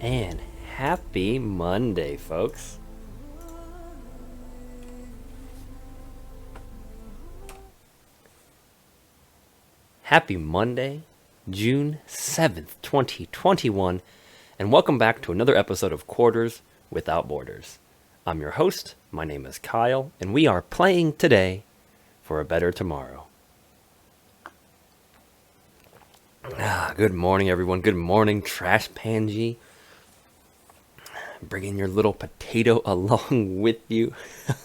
And happy Monday, folks. Happy Monday, June 7th, 2021, and welcome back to another episode of Quarters Without Borders. I'm your host, my name is Kyle, and we are playing today for a better tomorrow. Good morning, everyone. Good morning, Trash Pangy. Bringing your little potato along with you.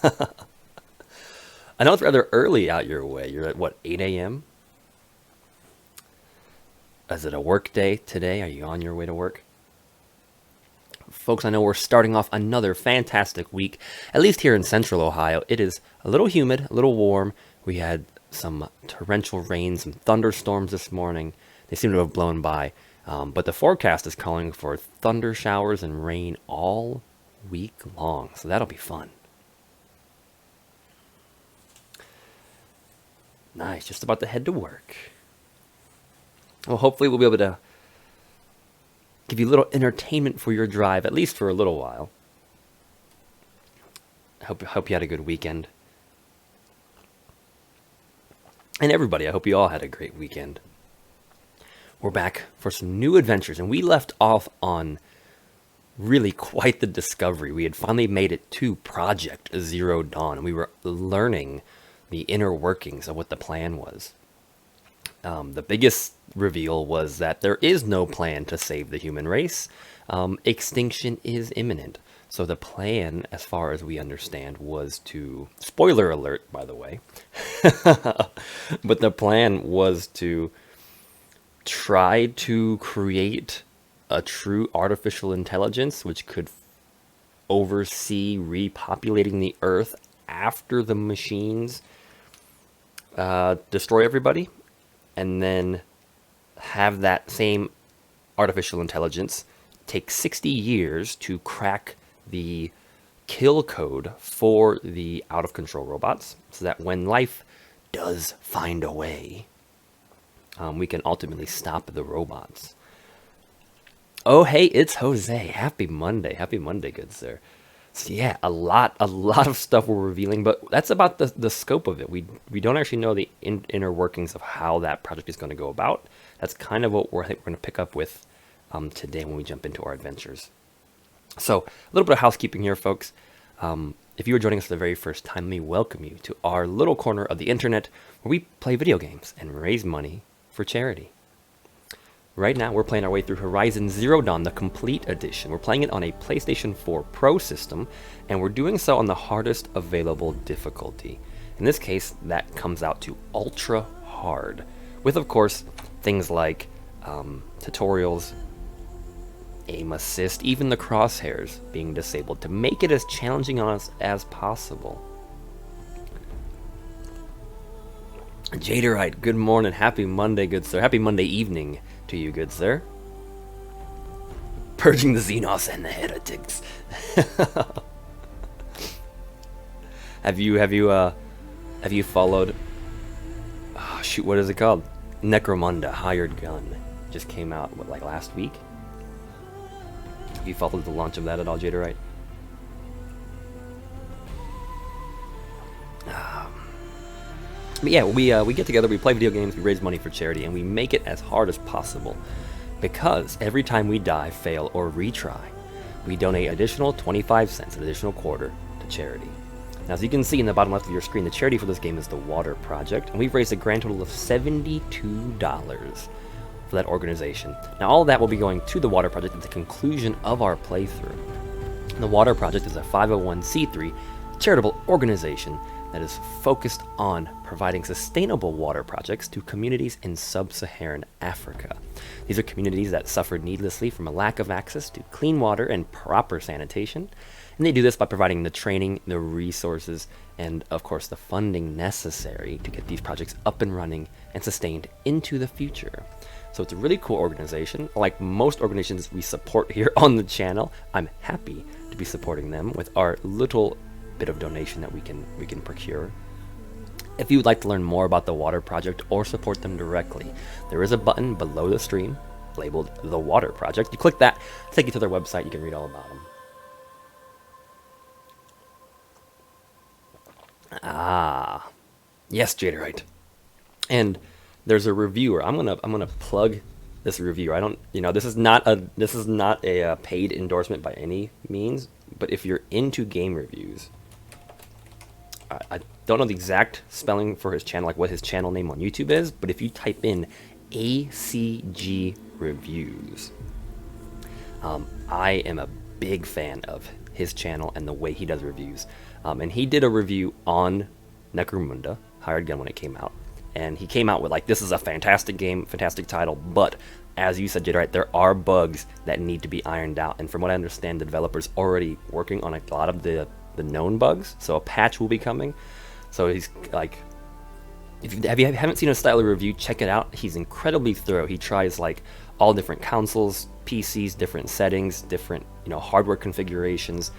I know it's rather early out your way. You're at, what, 8 a.m.? Is it a work day today? Are you on your way to work? Folks, I know we're starting off another fantastic week, at least here in central Ohio. It is a little humid, a little warm. We had some torrential rain, some thunderstorms this morning. They seem to have blown by. But the forecast is calling for thunder showers and rain all week long. So that'll be fun. Nice. Just about to head to work. Well, hopefully we'll be able to give you a little entertainment for your drive, at least for a little while. Hope you had a good weekend. And everybody, I hope you all had a great weekend. We're back for some new adventures, and we left off on really quite the discovery. We had finally made it to Project Zero Dawn, and we were learning the inner workings of what the plan was. The biggest reveal was that there is no plan to save the human race. Extinction is imminent. So the plan, as far as we understand, was to... Spoiler alert, by the way. But the plan was to try to create a true artificial intelligence which could oversee repopulating the Earth after the machines destroy everybody, and then have that same artificial intelligence take 60 years to crack the kill code for the out-of-control robots, so that when life does find a way, we can ultimately stop the robots. Oh, hey, it's Jose. Happy Monday. Happy Monday, good sir. So yeah, a lot of stuff we're revealing, but that's about the scope of it. We don't actually know the inner workings of how that project is going to go about. That's kind of what I think we're going to pick up with today when we jump into our adventures. So a little bit of housekeeping here, folks. If you are joining us for the very first time, let me welcome you to our little corner of the internet where we play video games and raise money for charity. Right now, we're playing our way through Horizon Zero Dawn, the complete edition. We're playing it on a PlayStation 4 Pro system, and we're doing so on the hardest available difficulty. In this case, that comes out to ultra hard, with, of course, things like tutorials, aim assist, even the crosshairs being disabled to make it as challenging on us as possible. Jaderite, good morning. Happy Monday, good sir. Happy Monday evening to you, good sir. Purging the Xenos and the heretics. Have you followed? Oh, shoot, what is it called? Necromunda Hired Gun just came out like last week. Have you followed the launch of that at all, Jaderite? But yeah, we get together, we play video games, we raise money for charity, and we make it as hard as possible. Because every time we die, fail, or retry, we donate additional 25 cents, an additional quarter, to charity. Now, as you can see in the bottom left of your screen, the charity for this game is the Water Project, and we've raised a grand total of $72 for that organization. Now, all of that will be going to the Water Project at the conclusion of our playthrough. The Water Project is a 501c3 charitable organization that is focused on providing sustainable water projects to communities in sub-Saharan Africa. These are communities that suffered needlessly from a lack of access to clean water and proper sanitation, and they do this by providing the training, the resources, and of course the funding necessary to get these projects up and running and sustained into the future. So it's a really cool organization. Like most organizations we support here on the channel, I'm happy to be supporting them with our little bit of donation that we can procure. If you would like to learn more about the Water Project or support them directly, there is a button below the stream labeled The Water Project. You click that, take you to their website, you can read all about them. Ah, yes, Jaderite. And there's a reviewer. I'm gonna plug this reviewer. I don't, this is not a paid endorsement by any means. But if you're into game reviews, I don't know the exact spelling for his channel, like what his channel name on YouTube is. But if you type in ACG Reviews, I am a big fan of his channel and the way he does reviews. And he did a review on Necromunda, Hired Gun, when it came out. And he came out with, like, this is a fantastic game, fantastic title, but as you said, Jada, right, there are bugs that need to be ironed out. And from what I understand, the developer's already working on a lot of the known bugs, so a patch will be coming. So he's like, if you haven't seen his style of review, check it out. He's incredibly thorough. He tries like all different consoles, PCs, different settings, different hardware configurations.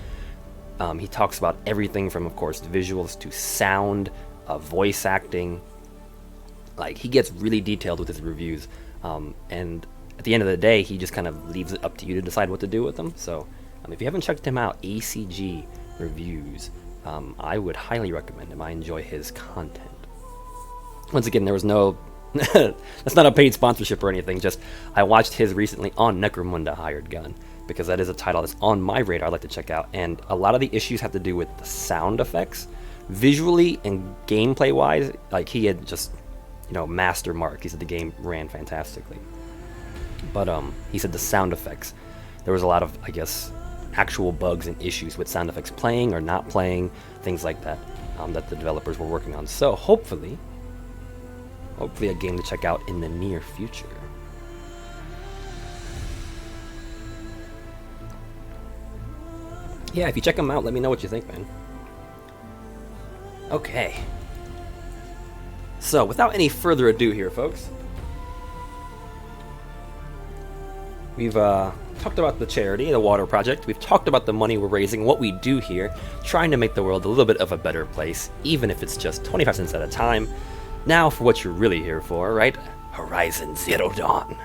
He talks about everything from, of course, visuals to sound, voice acting. Like, he gets really detailed with his reviews, and at the end of the day, he just kind of leaves it up to you to decide what to do with them. So if you haven't checked him out, ACG Reviews, I would highly recommend him. I enjoy his content. Once again, there was no that's not a paid sponsorship or anything, just I watched his recently on Necromunda Hired Gun, because that is a title that's on my radar I'd like to check out. And a lot of the issues have to do with the sound effects. Visually and gameplay wise, like, he had just master mark. He said the game ran fantastically, but he said the sound effects, there was a lot of, I guess, actual bugs and issues with sound effects playing or not playing, things like that, that the developers were working on. So hopefully a game to check out in the near future. Yeah, if you check them out, let me know what you think, man. Okay. So, without any further ado here, folks, we've talked about the charity, the Water Project. We've talked about the money we're raising, what we do here, trying to make the world a little bit of a better place, even if it's just 25 cents at a time. Now for what you're really here for, right? Horizon Zero Dawn.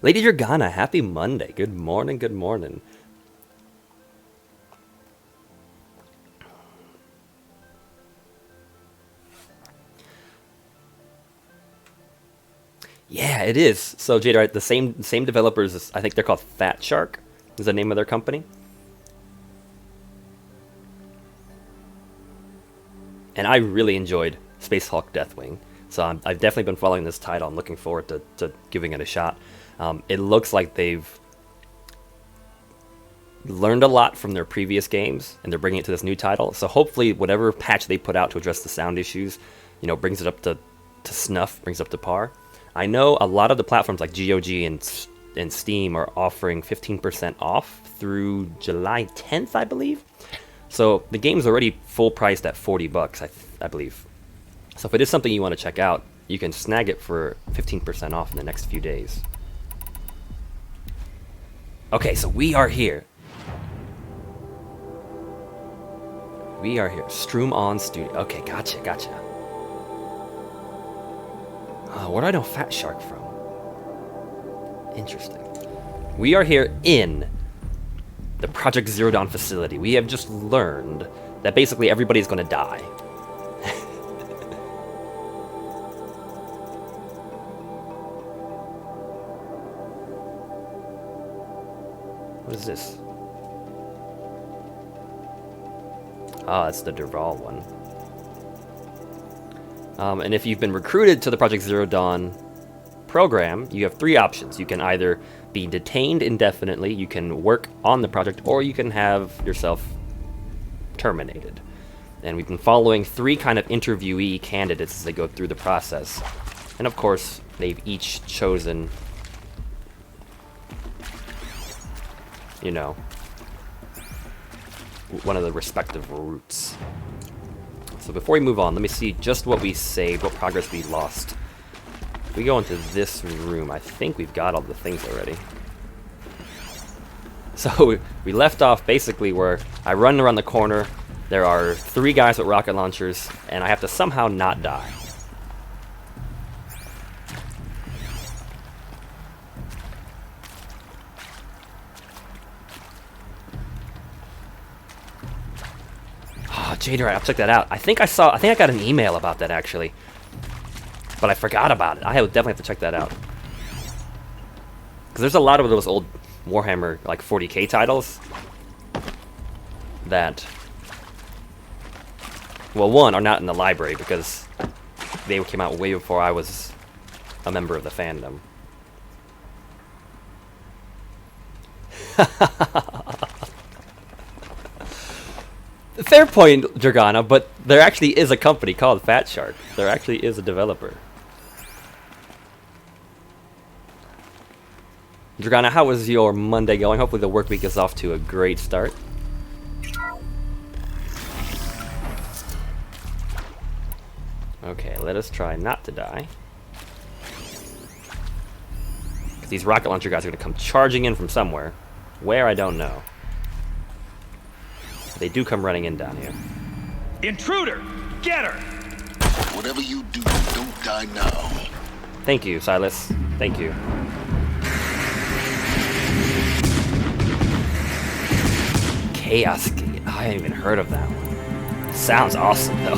Lady Dragana, happy Monday. Good morning, good morning. Yeah, it is. So, Jada, right, the same developers, I think they're called Fat Shark, is the name of their company. And I really enjoyed Space Hulk Deathwing. So I've definitely been following this title. I'm looking forward to giving it a shot. It looks like they've learned a lot from their previous games, and they're bringing it to this new title. So hopefully whatever patch they put out to address the sound issues, brings it up to snuff, brings it up to par. I know a lot of the platforms like GOG and Steam are offering 15% off through July 10th, I believe. So the game's already full priced at $40, I believe. So if it is something you want to check out, you can snag it for 15% off in the next few days. Okay, so we are here. We are here. Stroom On Studio. Okay, gotcha. Where do I know Fat Shark from? Interesting. We are here in the Project Zero Dawn facility. We have just learned that basically everybody's going to die. What is this? Ah, it's the Derval one. And if you've been recruited to the Project Zero Dawn program, you have three options. You can either be detained indefinitely, you can work on the project, or you can have yourself terminated. And we've been following three kind of interviewee candidates as they go through the process. And of course, they've each chosen, one of the respective routes. So before we move on, let me see just what we saved, what progress we lost. If we go into this room, I think we've got all the things already. So we left off basically where I run around the corner, there are three guys with rocket launchers, and I have to somehow not die. Jader, I'll check that out. I think I got an email about that actually, but I forgot about it. I would definitely have to check that out because there's a lot of those old Warhammer like 40K titles that, well, one, are not in the library because they came out way before I was a member of the fandom. Fair point, Dragana, but there actually is a company called Fat Shark. There actually is a developer. Dragana, how was your Monday going? Hopefully the work week is off to a great start. Okay, let us try not to die. Because these rocket launcher guys are going to come charging in from somewhere. Where, I don't know. They do come running in down here. Intruder! Get her! Whatever you do, don't die now. Thank you, Silas. Thank you. Chaos Gate. I haven't even heard of that one. Sounds awesome, though.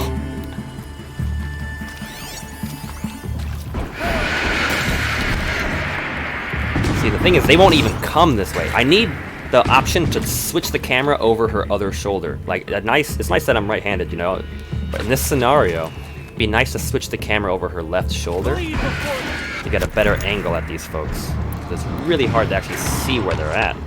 See, the thing is, they won't even come this way. I need the option to switch the camera over her other shoulder. Like, it's nice that I'm right-handed, you know? But in this scenario, it'd be nice to switch the camera over her left shoulder to get a better angle at these folks. It's really hard to actually see where they're at.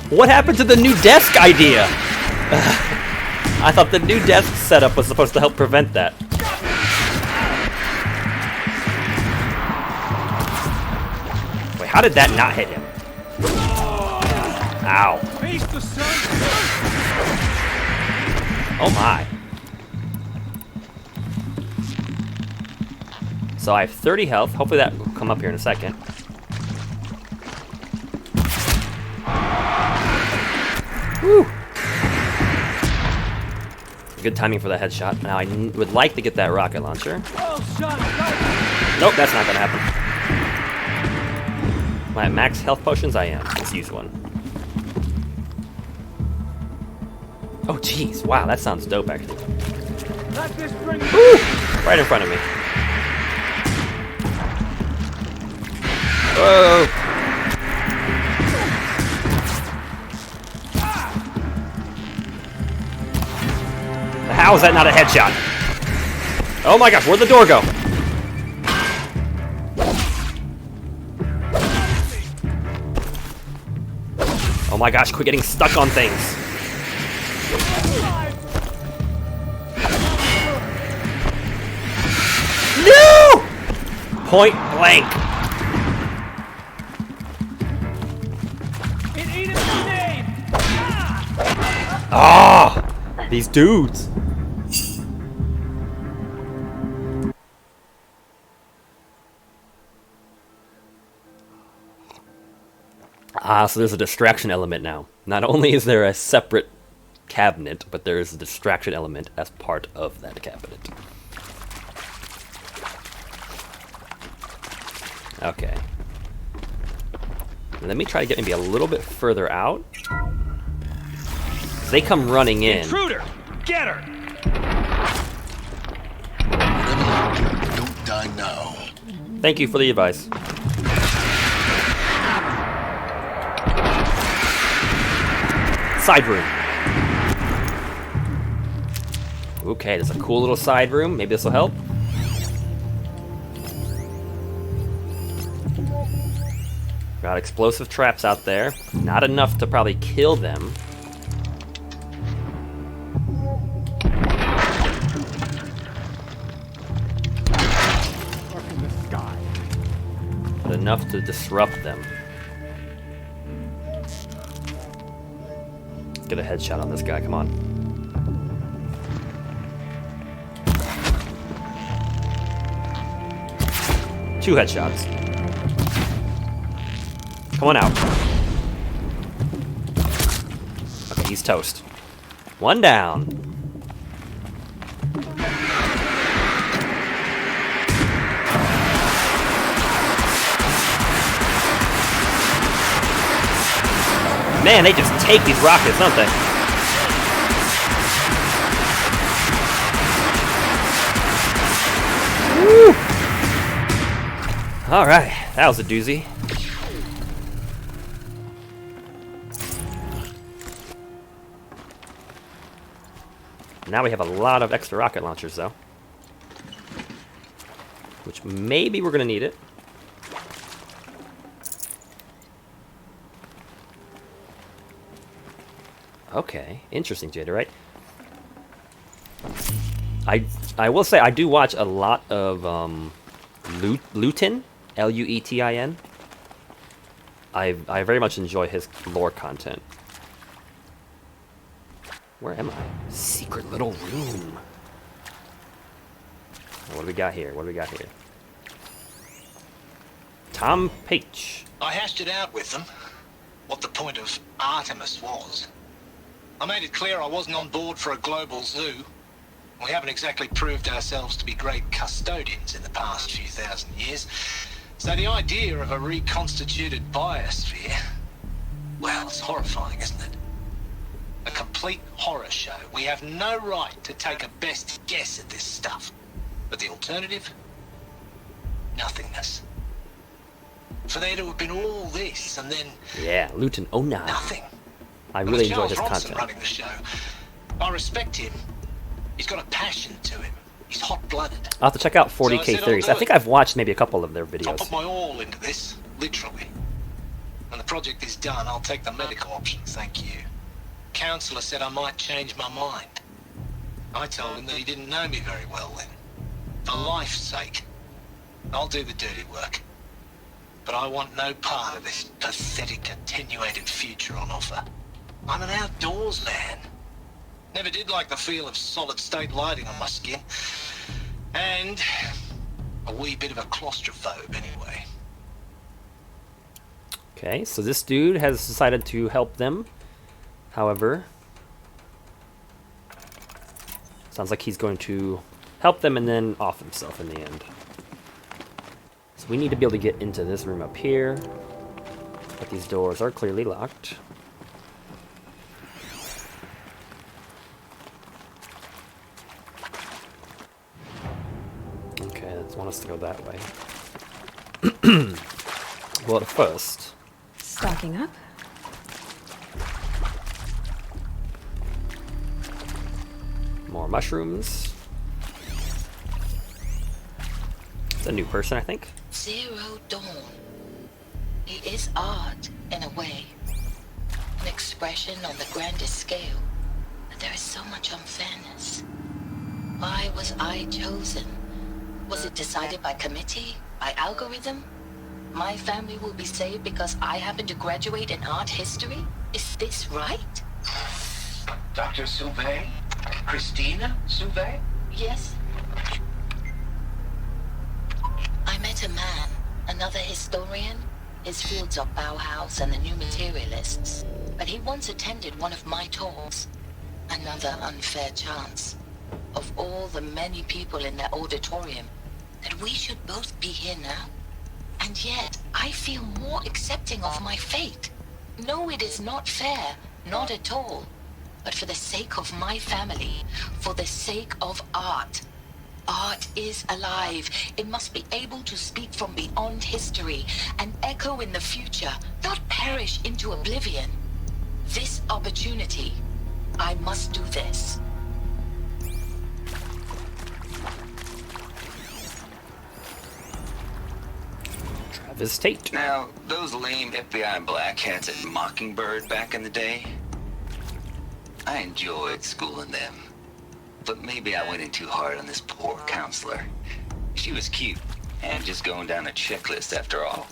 What happened to the new desk idea? I thought the new desk setup was supposed to help prevent that. Wait, how did that not hit him? Ow. Oh my. So I have 30 health. Hopefully that will come up here in a second. Woo! Good timing for the headshot. Now I would like to get that rocket launcher. Nope, that's not gonna happen. Am I at max health potions? I am. Let's use one. Oh jeez, wow, that sounds dope actually. Woo! Right in front of me. Whoa! How is that not a headshot? Oh my gosh, where'd the door go? Oh my gosh, quit getting stuck on things. No! Point blank. Ah! Oh, these dudes. So there's a distraction element now. Not only is there a separate cabinet, but there is a distraction element as part of that cabinet. Okay. Let me try to get maybe a little bit further out. They come running in. Intruder! Get her! Don't die now. Thank you for the advice. Side room. Okay, there's a cool little side room. Maybe this will help. Got explosive traps out there. Not enough to probably kill them. But enough to disrupt them. Get a headshot on this guy, come on. Two headshots. Come on out. Okay, he's toast. One down. Man, they just take these rockets, don't they? Woo! All right, that was a doozy. Now we have a lot of extra rocket launchers, though. Which maybe we're going to need it. Okay, interesting, Jada, right? I will say I do watch a lot of Lutin, Luetin. I very much enjoy his lore content. Where am I? Secret little room. What do we got here? What do we got here? Tom Page. I hashed it out with them, what the point of Artemis was. I made it clear I wasn't on board for a global zoo. We haven't exactly proved ourselves to be great custodians in the past few thousand years. So the idea of a reconstituted biosphere, well, it's horrifying, isn't it? A complete horror show. We have no right to take a best guess at this stuff. But the alternative? Nothingness. For there to have been all this and then... Yeah, Luton 09. Nothing. I really enjoy Charles his Ronson content. running the show. I respect him. He's got a passion to him. He's hot-blooded. I'll have to check out So I 40K said I'll Theories. do I think it. I've watched maybe a couple of their I'll videos. put my all into this, literally. When the project is done, I'll take the medical option, thank you. Counselor said I might change my mind. I told him that he didn't know me very well then. For life's sake, I'll do the dirty work. But I want no part of this pathetic, attenuated future on offer. I'm an outdoors man. Never did like the feel of solid-state lighting on my skin. And a wee bit of a claustrophobe anyway. Okay, so this dude has decided to help them. However, sounds like he's going to help them and then off himself in the end. So we need to be able to get into this room up here. But these doors are clearly locked. Okay, they want us to go that way. Well, at first... Stocking up. More mushrooms. It's a new person, I think. Zero Dawn. He is art, in a way. An expression on the grandest scale. But there is so much unfairness. Why was I chosen? Was it decided by committee? By algorithm? My family will be saved because I happen to graduate in art history? Is this right? Dr. Souvet? Christina Souvet? Yes. I met a man, another historian. His fields are Bauhaus and the New Materialists. But he once attended one of my talks. Another unfair chance. Of all the many people in that auditorium, that we should both be here now. And yet, I feel more accepting of my fate. No, it is not fair, not at all. But for the sake of my family, for the sake of art. Art is alive. It must be able to speak from beyond history and echo in the future, not perish into oblivion. This opportunity, I must do this. Travis Tate. Now, those lame FBI black hats at Mockingbird back in the day, I enjoyed schooling them. But maybe I went in too hard on this poor counselor. She was cute, and just going down a checklist after all.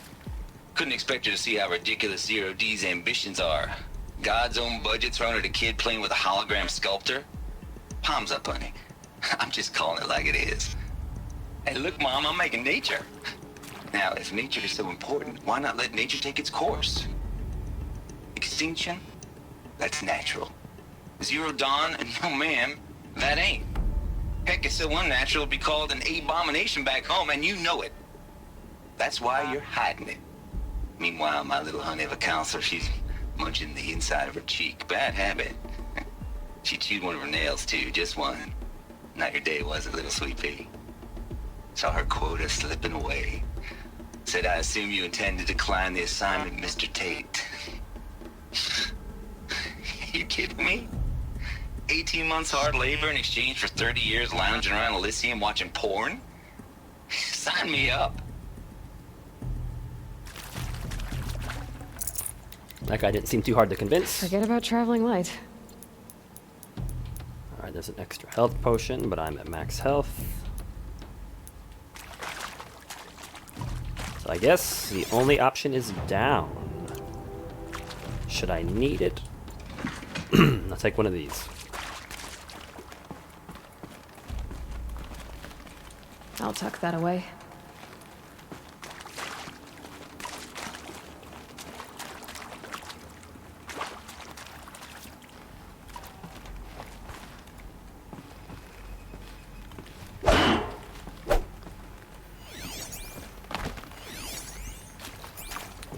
Couldn't expect her to see how ridiculous Zero D's ambitions are. God's own budget thrown at a kid playing with a hologram sculptor? Palms up, honey. I'm just calling it like it is. Hey, look, Mom, I'm making nature. Now, if nature is so important, why not let nature take its course? Extinction? That's natural. Zero dawn? And no, ma'am, that ain't. Heck, it's so unnatural it'd be called an abomination back home, and you know it. That's why you're hiding it. Meanwhile, my little honey of a counselor, she's munching the inside of her cheek. Bad habit. She chewed one of her nails, too, just one. Not your day, was it, little sweet pea? Saw her quota slipping away. Said, I assume you intend to decline the assignment, Mr. Tate. You kidding me? 18 months hard labor in exchange for 30 years lounging around Elysium watching porn? Sign me up. That guy didn't seem too hard to convince. Forget about traveling light. Alright, there's an extra health potion, but I'm at max health. So I guess the only option is down. Should I need it? I'll take one of these. I'll tuck that away.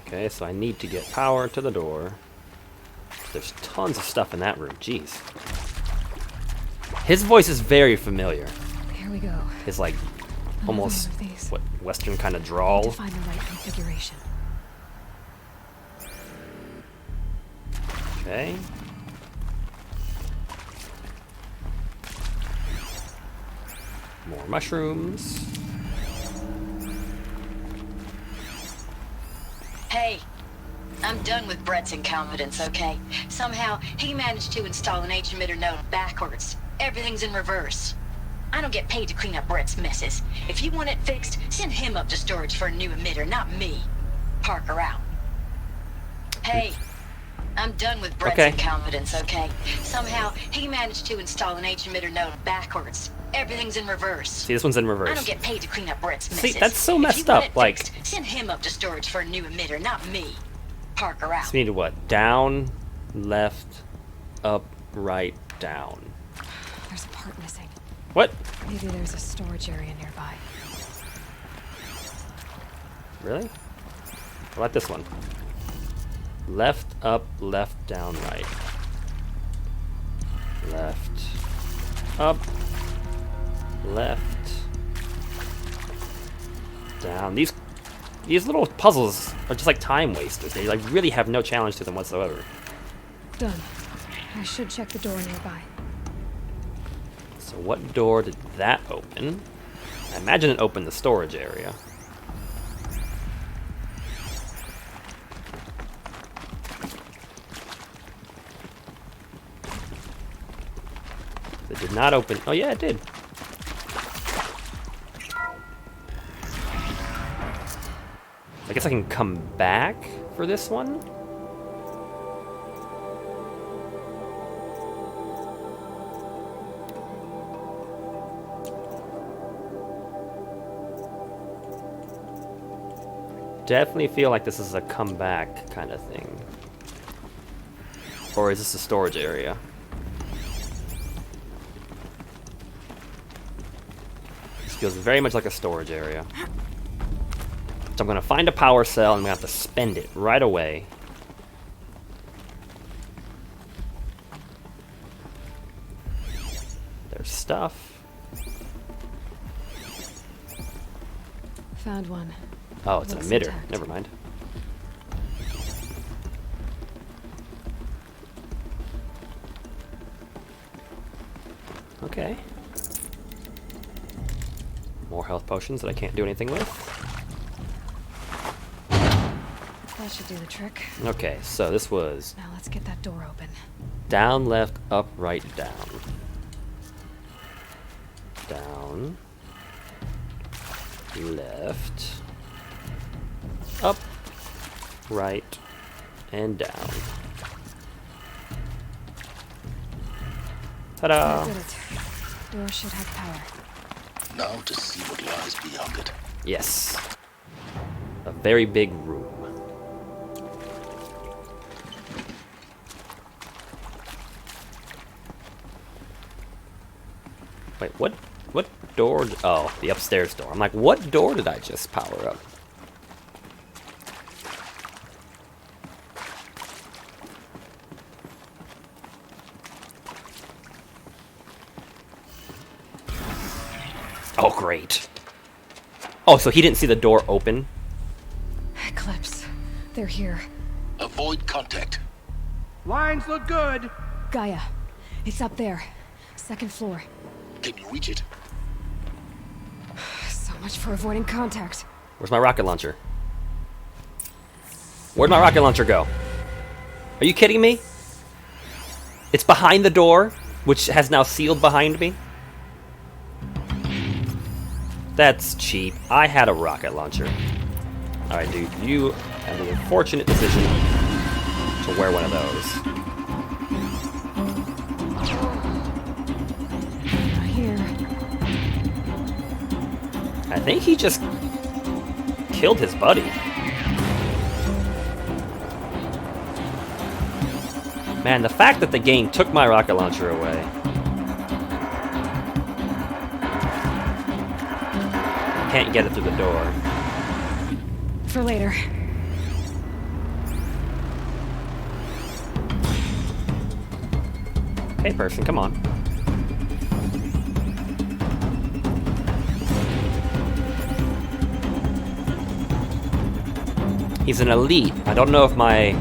Okay, so I need to get power to the door. There's tons of stuff in that room. Jeez. His voice is very familiar. Here we go. His like almost one of these. what Western kind of Need drawl. to find the right configuration. Okay. More mushrooms. Hey, I'm done with Brett's incompetence, okay? Somehow, he managed to install an H-emitter node backwards. Everything's in reverse. I don't get paid to clean up Brett's messes. If you want it fixed, send him up to storage for a new emitter, not me. Parker out. Hey, I'm done with Brett's Okay. incompetence, okay? Somehow, he managed to install an H-emitter node backwards. Everything's in reverse. See, this one's in reverse. I don't get paid to clean up Brett's See, messes. that's so If messed you want up, it like- fixed, send him up to storage for a new emitter, not me. Parker out. So we need to what? Down, left, up, right, down. There's a part missing. What? Maybe there's a storage area nearby. Really? How about this one? Left, up, left, down, right. Left, up, left, down. These little puzzles are just like time wasters. They like really have no challenge to them whatsoever. Done. I should check the door nearby. So what door did that open? I imagine it opened the storage area. It did not open. Oh yeah, it did. I guess I can come back for this one. Definitely feel like this is a comeback kind of thing. Or is this a storage area? This feels very much like a storage area. So I'm gonna find a power cell and I'm gonna have to spend it right away. There's stuff. Found one. Oh, it's an Looks emitter. intact. Never mind. Okay. More health potions that I can't do anything with. That should do the trick. Okay, so this was Now let's get that door open. down, left, up, right, down. Down. Left. Up. Right. And down. Ta-da! I did it. Door should have power. Now to see what lies beyond it. Yes. A very big room. Wait, what door? Oh, the upstairs door. I'm like, what door did I just power up? Oh, great. Oh, so he didn't see the door open? Eclipse. They're here. Avoid contact. Lines look good. Gaia. It's up there. Second floor. Can you reach it? So much for avoiding contact. Where's my rocket launcher? Where'd my rocket launcher go? Are you kidding me? It's behind the door, which has now sealed behind me? That's cheap. I had a rocket launcher. Alright, dude, you had the unfortunate decision to wear one of those. Here. I think he just killed his buddy. Man, the fact that the game took my rocket launcher away. Can't get it through the door. For later. Hey, person, come on. He's an elite. I don't know if my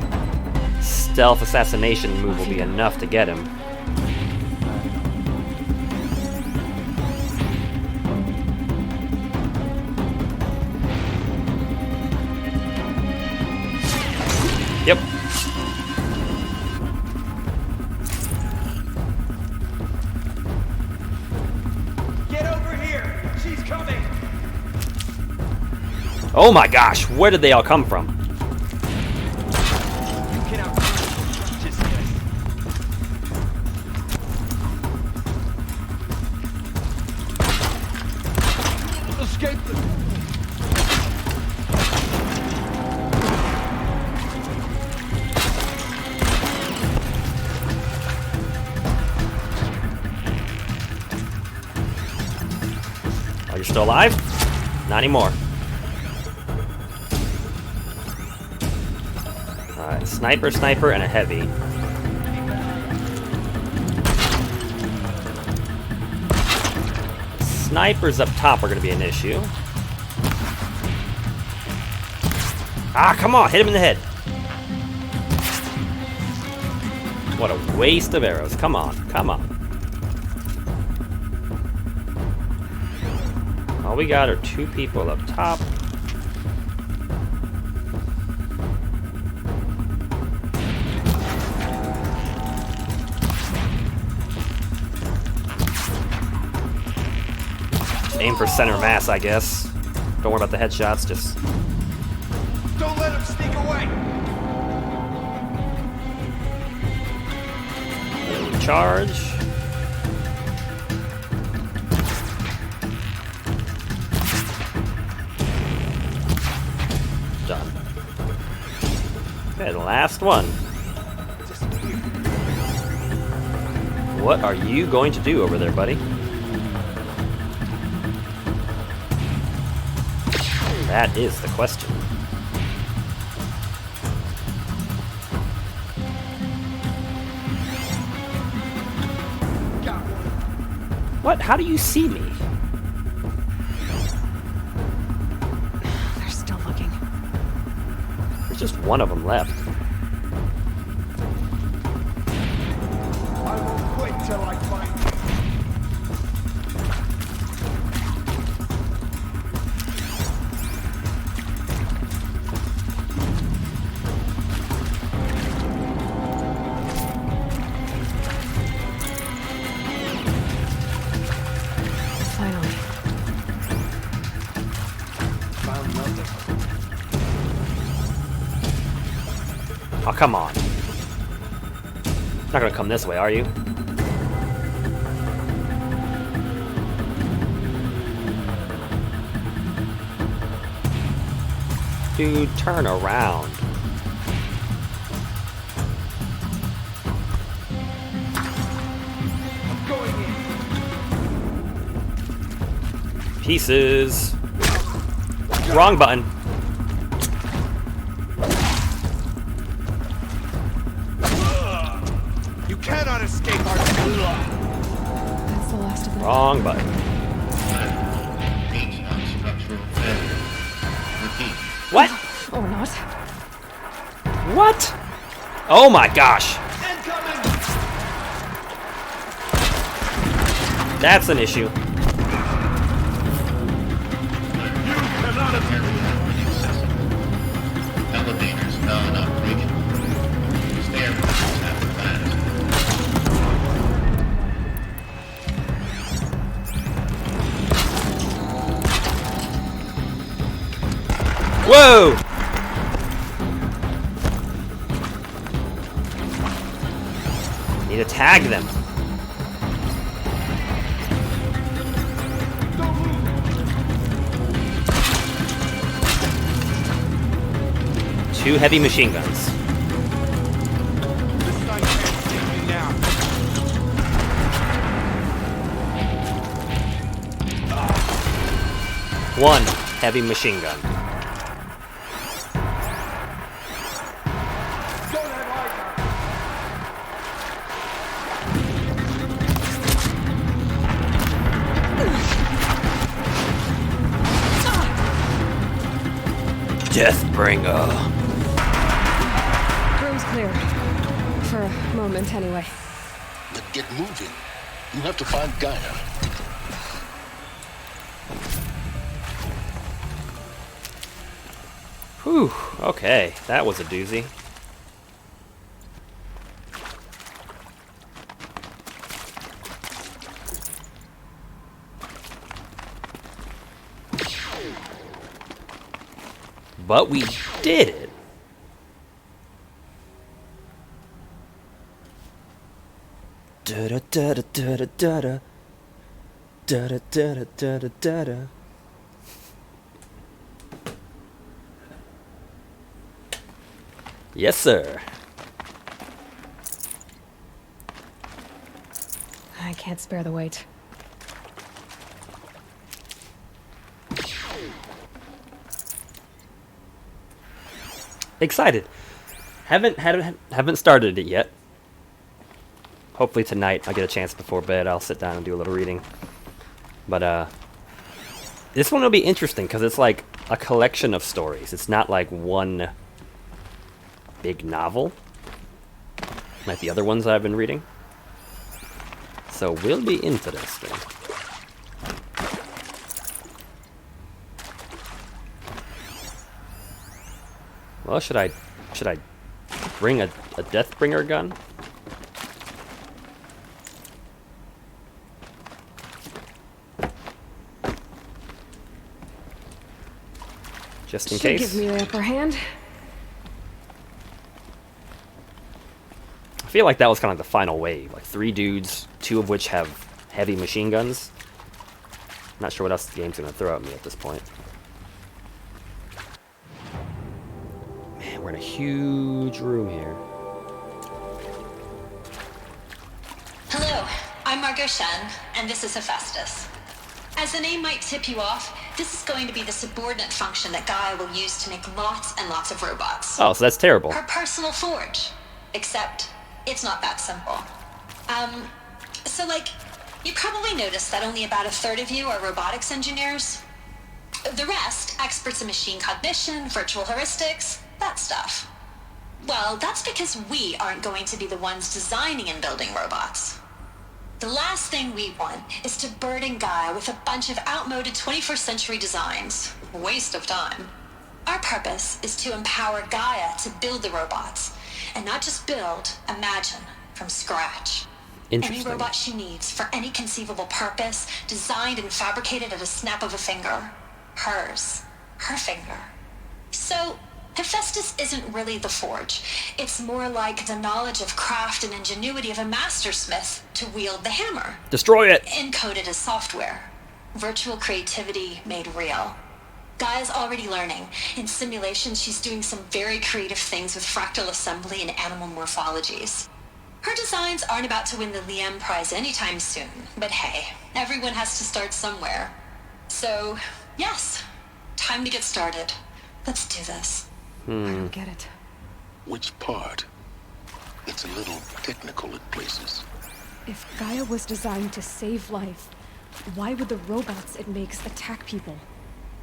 stealth assassination move will be enough to get him. Yep. Get over here. She's coming. Oh my gosh, where did they all come from? You can outrun. Just escape them. Are you still alive? Not anymore. Alright, sniper, and a heavy. Snipers up top are going to be an issue. Ah, come on, hit him in the head. What a waste of arrows. Come on, come on. All we got are two people up top. Aim for center mass, I guess. Don't worry about the headshots, just... Don't let him sneak away. charge. Done. Okay, the last one. What are you going to do over there, buddy? That is the question. What? How do you see me? They're still looking. There's just one of them left. I won't quit till I find you. Finally. Found nothing. Oh, come on. Not gonna come this way, are you? Dude, turn around. Going in. Pieces. Wrong button. You cannot escape our... That's the last of them. Wrong button. Beach on structural failure. Repeat. What? Or not. What? Oh my gosh. Incoming! That's an issue. Elevators non-operational. Stairwells have collapsed. Whoa! Need to tag them. Two heavy machine guns. The sun can't see me now. One heavy machine gun. Don't have high Deathbringer. Room's clear. For a moment, anyway. Then get moving. You have to find Gaia. Whew, okay, that was a doozy. But we did it. Da da da da da da da da da da da da da da. Yes, sir. I can't spare the weight. Excited. Haven't started it yet. Hopefully tonight I'll get a chance before bed. I'll sit down and do a little reading. But this one will be interesting because it's like a collection of stories. It's not like one big novel like the other ones I've been reading. So will be interesting. Well, should I bring a Deathbringer gun? Just in Should case. give me the upper hand. I feel like that was kind of the final wave. Like 3 dudes, 2 of which have heavy machine guns. Not sure what else the game's gonna throw at me at this point. Man, we're in a huge room here. Hello, I'm Margot Shen, and this is Hephaestus. As the name might tip you off, this is going to be the subordinate function that Gaia will use to make lots and lots of robots. Oh, so that's terrible. Her personal forge. Except, it's not that simple. So like, you probably noticed that only about a third of you are robotics engineers. The rest, experts in machine cognition, virtual heuristics, that stuff. Well, that's because we aren't going to be the ones designing and building robots. The last thing we want is to burden Gaia with a bunch of outmoded 21st century designs. Waste of time. Our purpose is to empower Gaia to build the robots, and not just build, imagine, from scratch. Any Interesting. robot she needs for any conceivable purpose, designed and fabricated at a snap of a finger. Hers. Her finger. So, Hephaestus isn't really the forge. It's more like the knowledge of craft and ingenuity of a mastersmith to wield the hammer. Destroy it! Encoded as software. Virtual creativity made real. Gaia's already learning. In simulation, she's doing some very creative things with fractal assembly and animal morphologies. Her designs aren't about to win the Liam Prize anytime soon, but hey, everyone has to start somewhere. So, yes, time to get started. Let's do this. I don't get it. Which part? It's a little technical at places. If Gaia was designed to save life, why would the robots it makes attack people?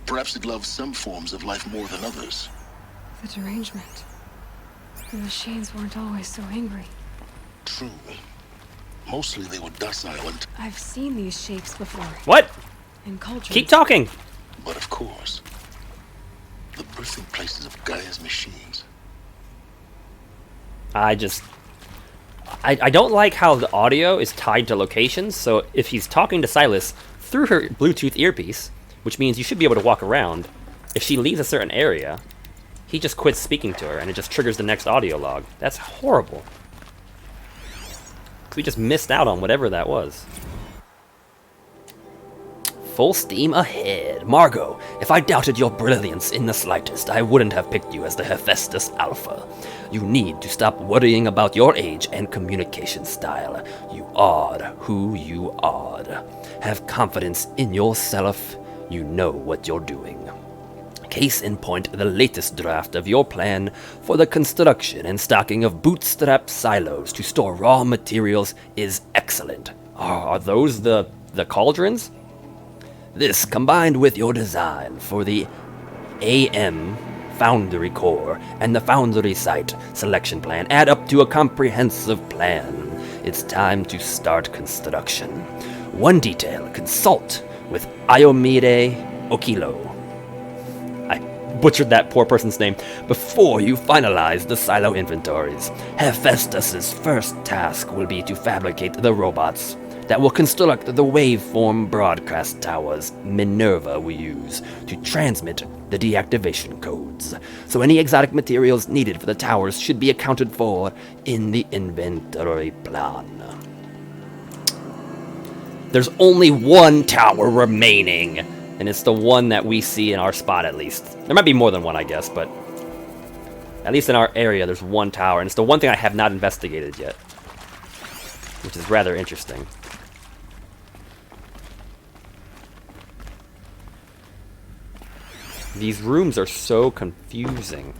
Perhaps it loves some forms of life more than others. The derangement. The machines weren't always so angry. True. Mostly they were docile and... I've seen these shapes before. What? In cultures. Keep talking. But of course, the birthing places of Gaia's machines. I don't like how the audio is tied to locations, so if he's talking to Silas through her Bluetooth earpiece, which means you should be able to walk around, if she leaves a certain area, he just quits speaking to her and it just triggers the next audio log. That's horrible. We just missed out on whatever that was. Full steam ahead. Margot, if I doubted your brilliance in the slightest, I wouldn't have picked you as the Hephaestus Alpha. You need to stop worrying about your age and communication style. You are who you are. Have confidence in yourself. You know what you're doing. Case in point, the latest draft of your plan for the construction and stocking of bootstrap silos to store raw materials is excellent. Are those the cauldrons? This, combined with your design for the AM Foundry Core and the Foundry Site selection plan, add up to a comprehensive plan. It's time to start construction. One detail, consult with Iomide Okilo. I butchered that poor person's name. Before you finalize the silo inventories, Hephaestus's first task will be to fabricate the robots that will construct the waveform broadcast towers Minerva will use to transmit the deactivation codes. So any exotic materials needed for the towers should be accounted for in the inventory plan. There's only one tower remaining, and it's the one that we see in our spot at least. There might be more than one, I guess, but at least in our area there's one tower, and it's the one thing I have not investigated yet, which is rather interesting. These rooms are so confusing.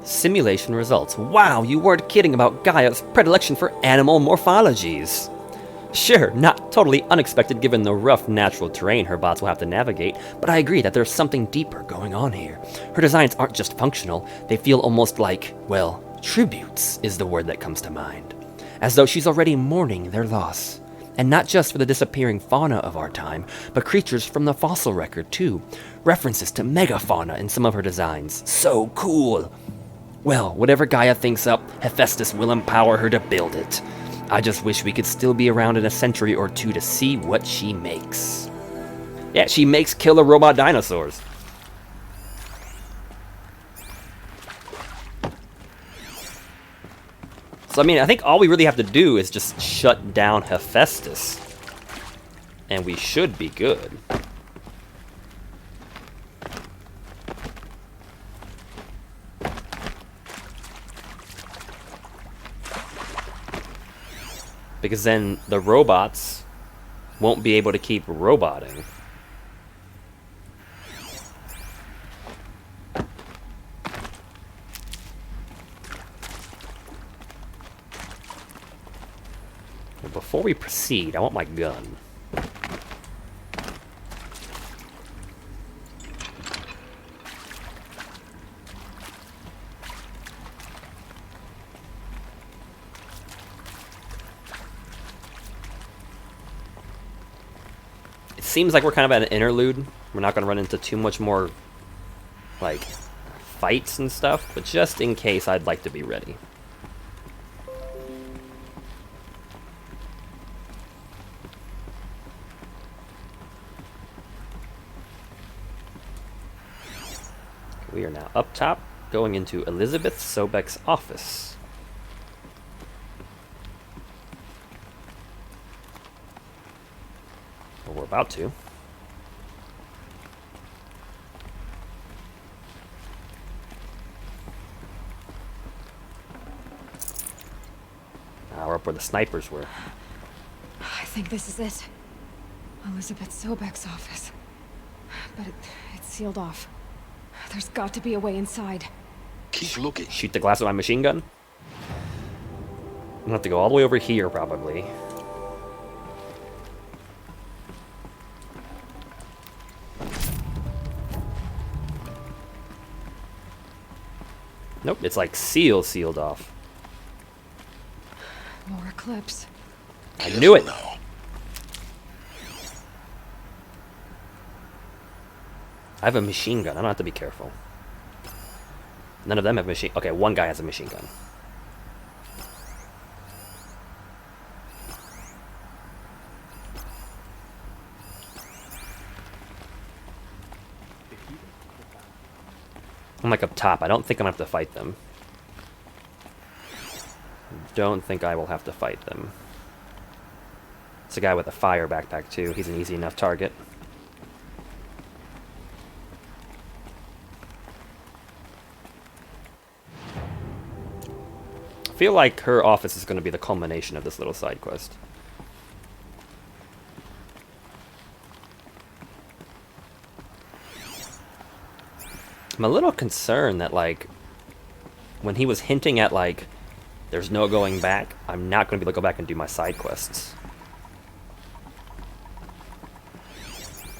Simulation results. Wow, you weren't kidding about Gaia's predilection for animal morphologies. Sure, not totally unexpected given the rough natural terrain her bots will have to navigate, but I agree that there's something deeper going on here. Her designs aren't just functional, they feel almost like, well, tributes is the word that comes to mind. As though she's already mourning their loss. And not just for the disappearing fauna of our time, but creatures from the fossil record too. References to megafauna in some of her designs. So cool! Well, whatever Gaia thinks up, Hephaestus will empower her to build it. I just wish we could still be around in a century or two to see what she makes. Yeah, she makes killer robot dinosaurs. So, I mean, I think all we really have to do is just shut down Hephaestus. And we should be good. Because then the robots won't be able to keep roboting. Well, before we proceed, I want my gun. Seems like we're kind of at an interlude. We're not going to run into too much more, like, fights and stuff, but just in case, I'd like to be ready. Up top, going into Elizabeth Sobek's office. Well, we're about to. Now we're up where the snipers were. I think this is it. Elizabeth Sobek's office. But it's sealed off. There's got to be a way inside. Keep looking. Shoot the glass with my machine gun? I'm gonna have to go all the way over here, probably. Nope, it's like sealed off. More clips. I knew it! Now. I have a machine gun. I don't have to be careful. None of them have machine... Okay, one guy has a machine gun. I'm like up top. I don't think I'm gonna have to fight them. Don't think I will have to fight them. It's a guy with a fire backpack too. He's an easy enough target. I feel like her office is going to be the culmination of this little side quest. I'm a little concerned that, like, when he was hinting at, like, there's no going back, I'm not going to be able to go back and do my side quests.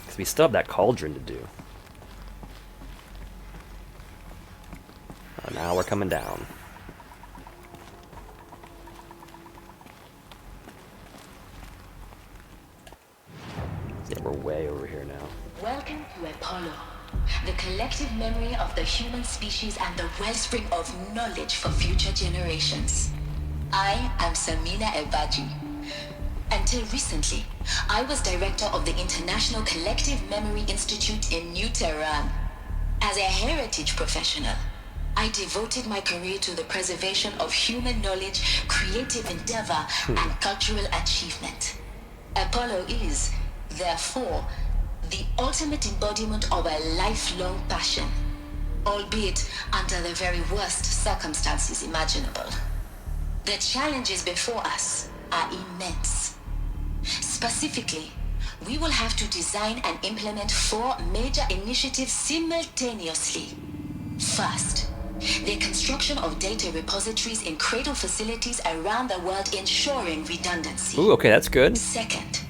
Because we still have that cauldron to do. Oh, now we're coming down. Yeah, we're way over here now. Welcome to Apollo, the collective memory of the human species and the wellspring of knowledge for future generations. I am Samina Ebaji. Until recently, I was director of the International Collective Memory Institute in New Tehran. As a heritage professional, I devoted my career to the preservation of human knowledge, creative endeavor, and cultural achievement. Apollo is, therefore, the ultimate embodiment of a lifelong passion, albeit under the very worst circumstances imaginable. The challenges before us are immense. Specifically, we will have to design and implement 4 major initiatives simultaneously. First, the construction of data repositories in cradle facilities around the world, ensuring redundancy. Ooh, okay, that's good. Second,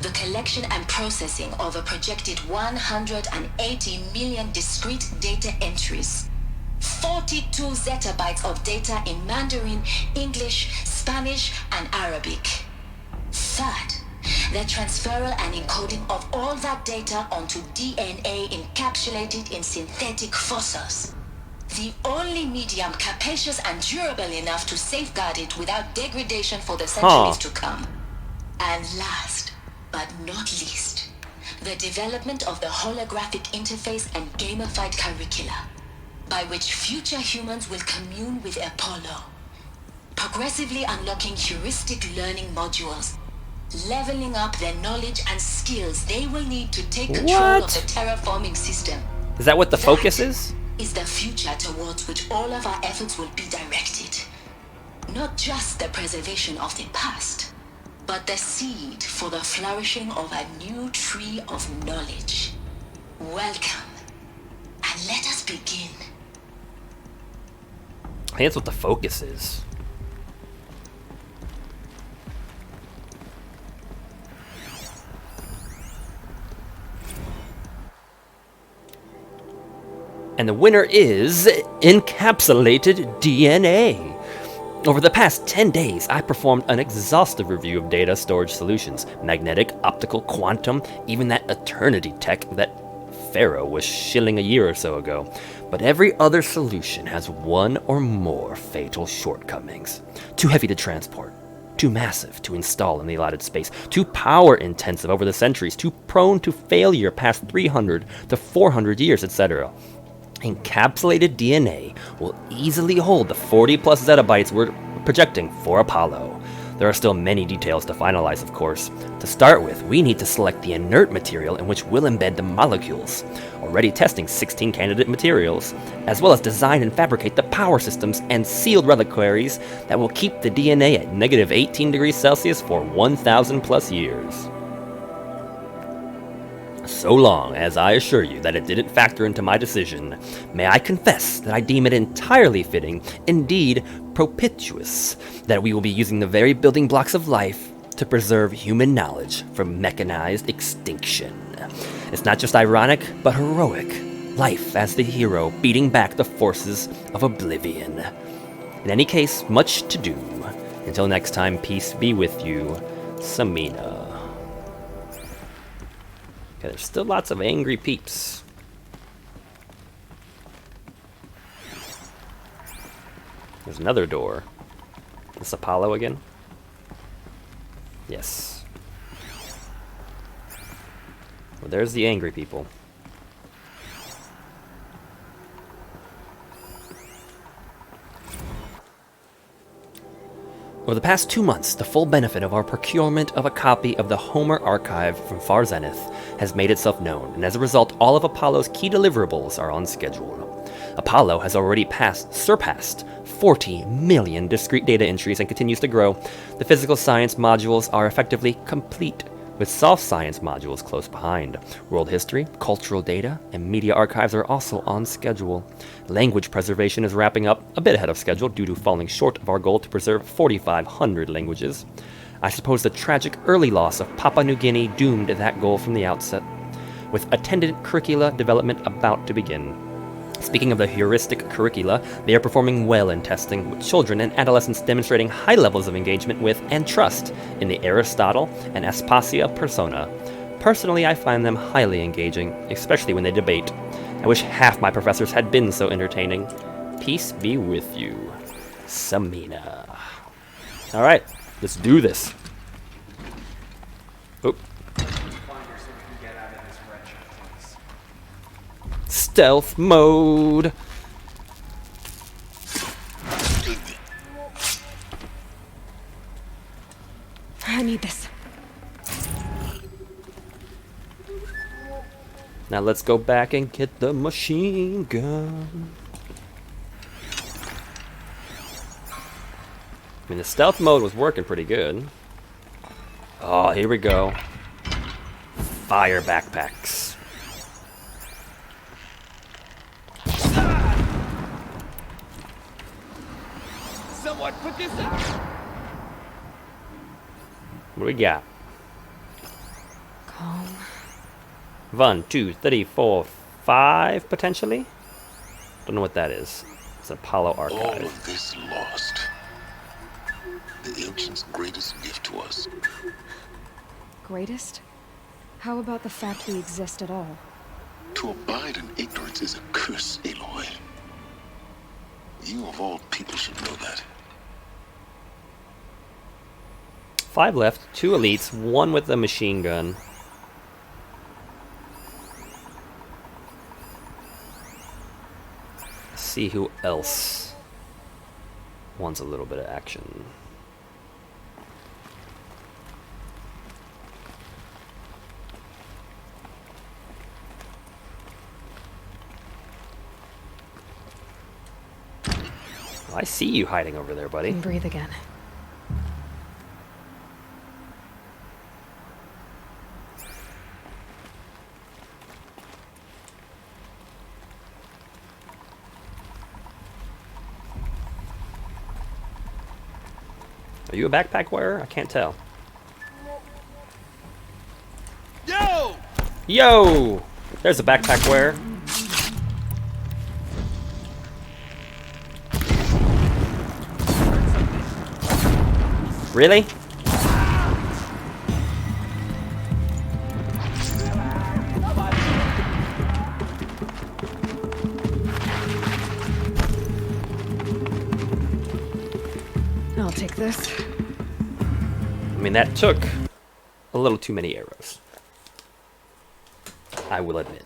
the collection and processing of a projected 180 million discrete data entries. 42 zettabytes of data in Mandarin, English, Spanish, and Arabic. Third, the transferal and encoding of all that data onto DNA encapsulated in synthetic fossils. The only medium capacious and durable enough to safeguard it without degradation for the centuries to come. And last, but not least, the development of the holographic interface and gamified curricula, by which future humans will commune with Apollo, progressively unlocking heuristic learning modules, leveling up their knowledge and skills they will need to take control of the terraforming system. Is that what the focus is? Is the future towards which all of our efforts will be directed. Not just the preservation of the past, but the seed for the flourishing of a new tree of knowledge. Welcome, and let us begin. I think that's what the focus is. And the winner is encapsulated DNA. Over the past 10 days, I performed an exhaustive review of data storage solutions. Magnetic, optical, quantum, even that eternity tech that Pharaoh was shilling a year or so ago. But every other solution has one or more fatal shortcomings. Too heavy to transport, too massive to install in the allotted space, too power intensive over the centuries, too prone to failure past 300 to 400 years, etc. Encapsulated DNA will easily hold the 40 plus zettabytes we're projecting for Apollo. There are still many details to finalize, of course. To start with, we need to select the inert material in which we'll embed the molecules, already testing 16 candidate materials, as well as design and fabricate the power systems and sealed reliquaries that will keep the DNA at negative 18 degrees Celsius for 1,000 plus years. So long as I assure you that it didn't factor into my decision, may I confess that I deem it entirely fitting, indeed propitious, that we will be using the very building blocks of life to preserve human knowledge from mechanized extinction. It's not just ironic, but heroic. Life as the hero beating back the forces of oblivion. In any case, much to do. Until next time, peace be with you, Samina. Okay, there's still lots of angry peeps. There's another door. This Apollo again? Yes. Well, there's the angry people. Over the past 2 months, the full benefit of our procurement of a copy of the Homer archive from Far Zenith has made itself known, and as a result, all of Apollo's key deliverables are on schedule. Apollo has already surpassed 40 million discrete data entries and continues to grow. The physical science modules are effectively complete, with soft science modules close behind. World history, cultural data, and media archives are also on schedule. Language preservation is wrapping up a bit ahead of schedule due to falling short of our goal to preserve 4,500 languages. I suppose the tragic early loss of Papua New Guinea doomed that goal from the outset, with attendant curricula development about to begin. Speaking of the heuristic curricula, they are performing well in testing, with children and adolescents demonstrating high levels of engagement with and trust in the Aristotle and Aspasia persona. Personally, I find them highly engaging, especially when they debate. I wish half my professors had been so entertaining. Peace be with you, Samina. Alright, let's do this. Oop. Stealth mode. I need this. Now let's go back and get the machine gun. I mean, the stealth mode was working pretty good. Oh, here we go. Fire backpacks. Someone put this out! What do we got? Calm. 1, 2, 3, 4, 5 potentially? Don't know what that is. It's an Apollo All archive. of this lost. The ancients' greatest gift to us. Greatest? How about the fact we exist at all? To abide in ignorance is a curse, Aloy. You of all people should know that. 5 left, 2 elites, 1 with a machine gun. Let's see who else wants a little bit of action. I see you hiding over there, buddy. And breathe again. Are you a backpack wearer? I can't tell. Yo! Yo! There's a backpack wearer. Really? I'll take this. I mean, that took a little too many arrows. I will admit.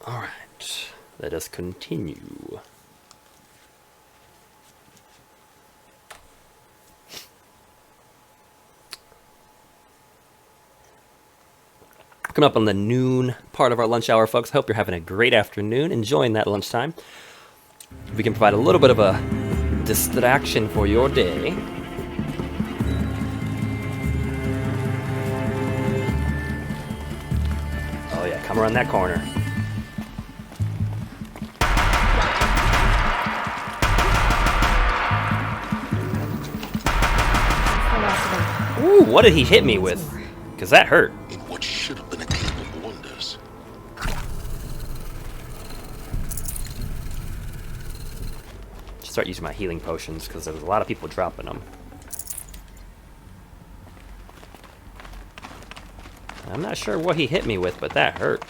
Alright, let us continue. Coming up on the noon part of our lunch hour, folks. Hope you're having a great afternoon, enjoying that lunchtime. If we can provide a little bit of a distraction for your day. Oh yeah, come around that corner. Ooh, what did he hit me with? Because that hurt. In what should have been a tale of wonders. Start using my healing potions because there was a lot of people dropping them. I'm not sure what he hit me with, but that hurt.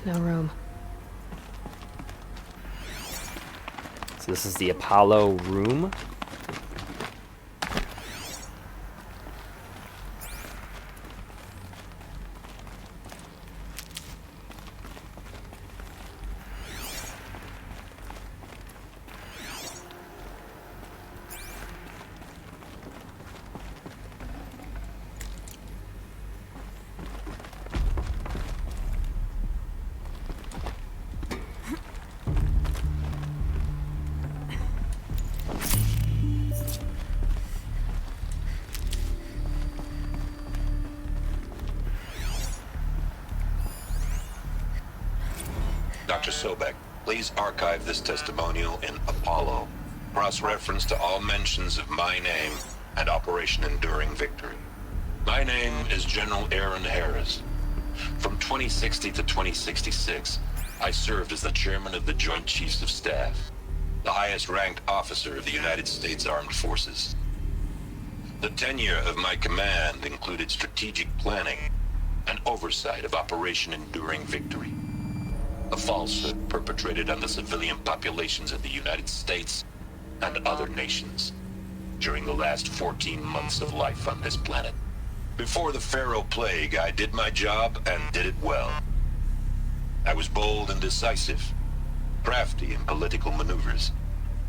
No room. So this is the Apollo room. Dr. Sobek, please archive this testimonial in Apollo. Cross-reference to all mentions of my name and Operation Enduring Victory. My name is General Aaron Harris. From 2060 to 2066, I served as the chairman of the Joint Chiefs of Staff, the highest-ranked officer of the United States Armed Forces. The tenure of my command included strategic planning and oversight of Operation Enduring Victory, a falsehood perpetrated on the civilian populations of the United States and other nations during the last 14 months of life on this planet. Before the Pharaoh Plague, I did my job and did it well. I was bold and decisive, crafty in political maneuvers.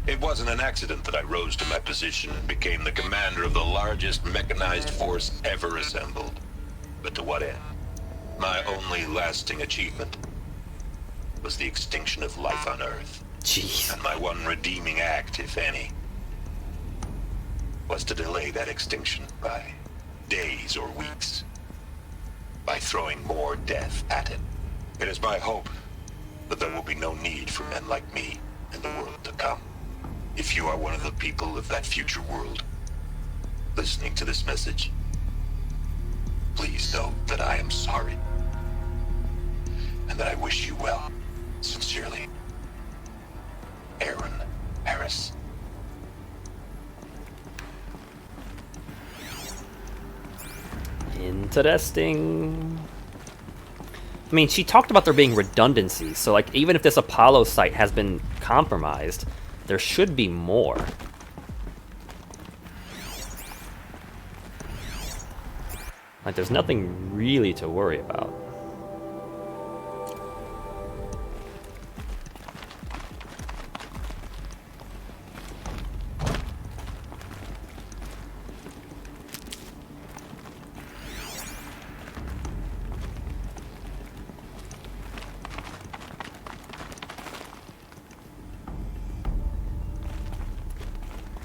It wasn't an accident that I rose to my position and became the commander of the largest mechanized force ever assembled. But to what end? My only lasting achievement was the extinction of life on Earth. Jeez. And my one redeeming act, if any, was to delay that extinction by days or weeks, by throwing more death at it. It is my hope that there will be no need for men like me in the world to come. If you are one of the people of that future world listening to this message, please know that I am sorry and that I wish you well. Sincerely, Aaron Harris. Interesting. I mean, she talked about there being redundancies, so like even if this Apollo site has been compromised, there should be more. Like there's nothing really to worry about.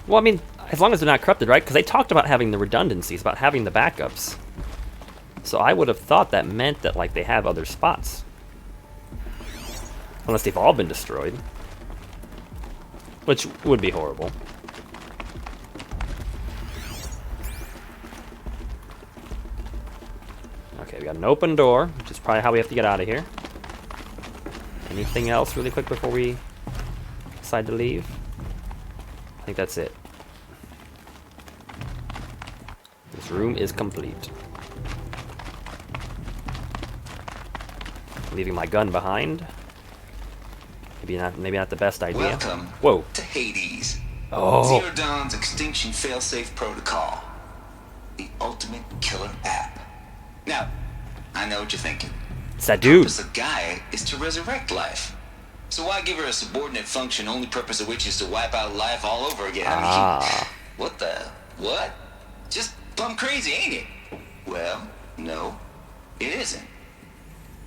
Well, I mean, as long as they're not corrupted, right? Because they talked about having the redundancies, about having the backups. So I would have thought that meant that, like, they have other spots. Unless they've all been destroyed. Which would be horrible. Okay, we got an open door, which is probably how we have to get out of here. Anything else really quick before we decide to leave? I think that's it. This room is complete. Leaving my gun behind. Maybe not the best idea. Welcome Whoa. to Hades. Oh. Zero Dawn's extinction failsafe protocol. the ultimate killer app. Now, I know what you're thinking. It's that The dude. purpose of Gaia is to resurrect life. So why give her a subordinate function, only purpose of which is to wipe out life all over again? I mean, what the? What? Just plumb crazy, ain't it? Well, no, it isn't.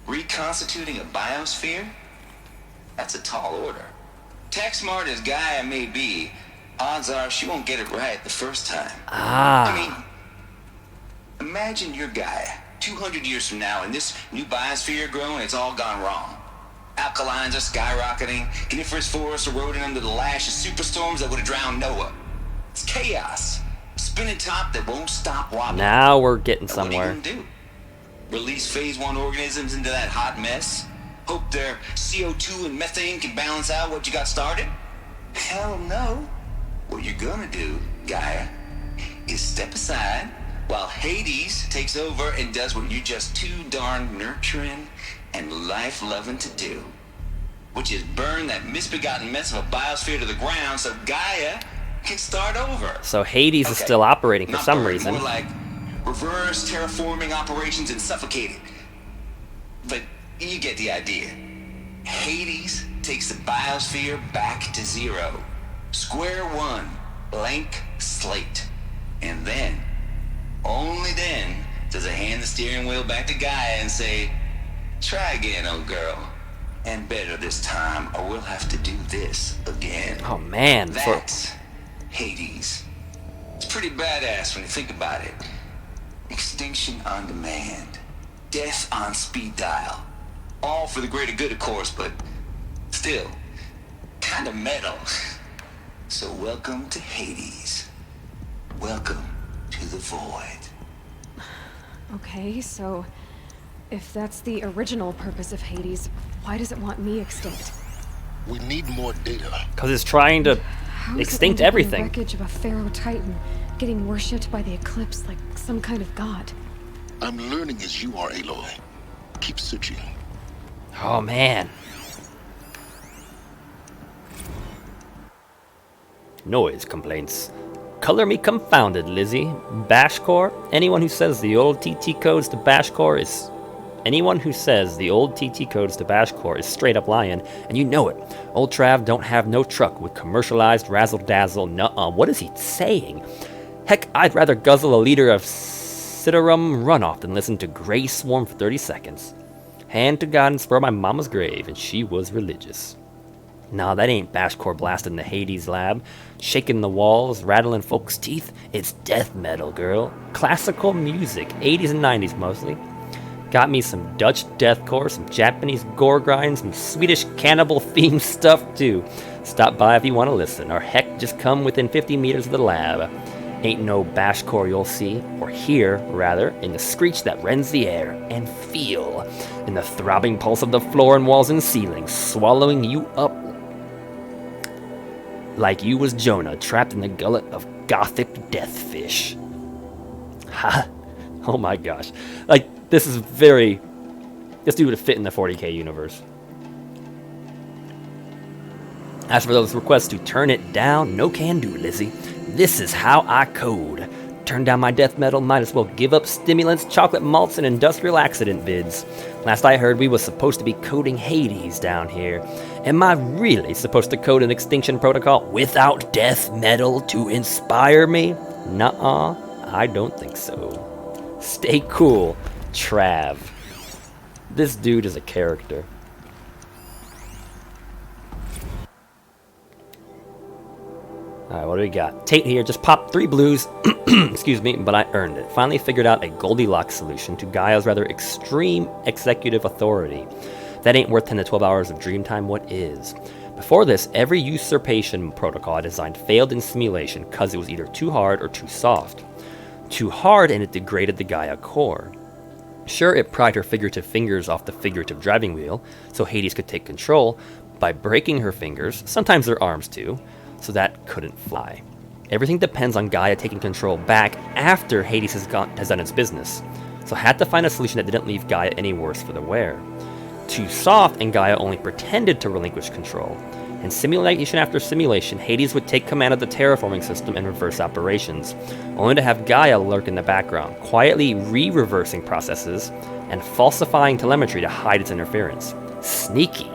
Reconstituting a biosphere? That's a tall order. Tech smart as Gaia may be, odds are she won't get it right the first time. I mean, imagine your Gaia 200 years from now and this new biosphere growing, it's all gone wrong. Alkalines are skyrocketing, coniferous forests eroding under the lash of superstorms that would have drowned Noah. It's chaos. Spinning top that won't stop wobbling. Now we're getting What are somewhere. you gonna do? Release phase 1 organisms into that hot mess? Hope their CO2 and methane can balance out what you got started? Hell no. What you're gonna do, Gaia, is step aside while Hades takes over and does what you're just too darn nurturing and life-loving to do, which is burn that misbegotten mess of a biosphere to the ground so Gaia can start over. So Hades is still operating for Not some burn, reason. More like reverse terraforming operations and suffocated. But you get the idea. Hades takes the biosphere back to zero. Square one, blank slate. And then, only then, does it hand the steering wheel back to Gaia and say, try again, old girl. And better this time, or we'll have to do this again. Oh man, That's Hades. It's pretty badass when you think about it. Extinction on demand. Death on speed dial. All for the greater good, of course, but still, kind of metal. So welcome to Hades. Welcome to the void. Okay, so if that's the original purpose of Hades, why does it want me extinct? We need more data. because it's trying to How is it extinct ended in everything. The wreckage of a pharaoh titan, getting worshipped by the eclipse like some kind of god. I'm learning as you are, Aloy. Keep searching. Oh man. Noise complaints. Color me confounded, Lizzie. Bashcore? Anyone who says the old TT codes to Bashcore is straight up lying, and you know it. Old Trav don't have no truck with commercialized razzle-dazzle. Nuh-uh. What is he saying? Heck, I'd rather guzzle a liter of Citarum runoff than listen to Grey Swarm for 30 seconds. Hand to God and spur my mama's grave, and she was religious. Nah, that ain't Bashcore blasting the Hades lab, shaking the walls, rattling folks' teeth. It's death metal, girl. Classical music, 80s and 90s mostly. Got me some Dutch deathcore, some Japanese gore grind, some Swedish cannibal-themed stuff too. Stop by if you want to listen, or heck, just come within 50 meters of the lab. Ain't no Bashcore you'll see, or hear, rather, in the screech that rends the air, and feel in the throbbing pulse of the floor and walls and ceilings, swallowing you up like you was Jonah trapped in the gullet of gothic deathfish. Ha! Oh my gosh. Like, this dude would fit in the 40k universe. As for those requests to turn it down, no can do, Lizzie. This is how I code. Turn down my death metal, might as well give up stimulants, chocolate malts, and industrial accident vids. Last I heard, we was supposed to be coding Hades down here. Am I really supposed to code an extinction protocol without death metal to inspire me? Nuh-uh, I don't think so. Stay cool, Trav. This dude is a character. Alright, what do we got? Tate here just popped 3 blues, excuse me, but I earned it. Finally figured out a Goldilocks solution to Gaia's rather extreme executive authority. That ain't worth 10 to 12 hours of dream time, what is? Before this, every usurpation protocol I designed failed in simulation because it was either too hard or too soft. Too hard and it degraded the Gaia core. Sure, it pried her figurative fingers off the figurative driving wheel, so Hades could take control by breaking her fingers, sometimes her arms too, so that couldn't fly. Everything depends on Gaia taking control back after Hades has done its business, so had to find a solution that didn't leave Gaia any worse for the wear. Too soft and Gaia only pretended to relinquish control. In simulation after simulation, Hades would take command of the terraforming system and reverse operations, only to have Gaia lurk in the background, quietly re-reversing processes and falsifying telemetry to hide its interference. Sneaky.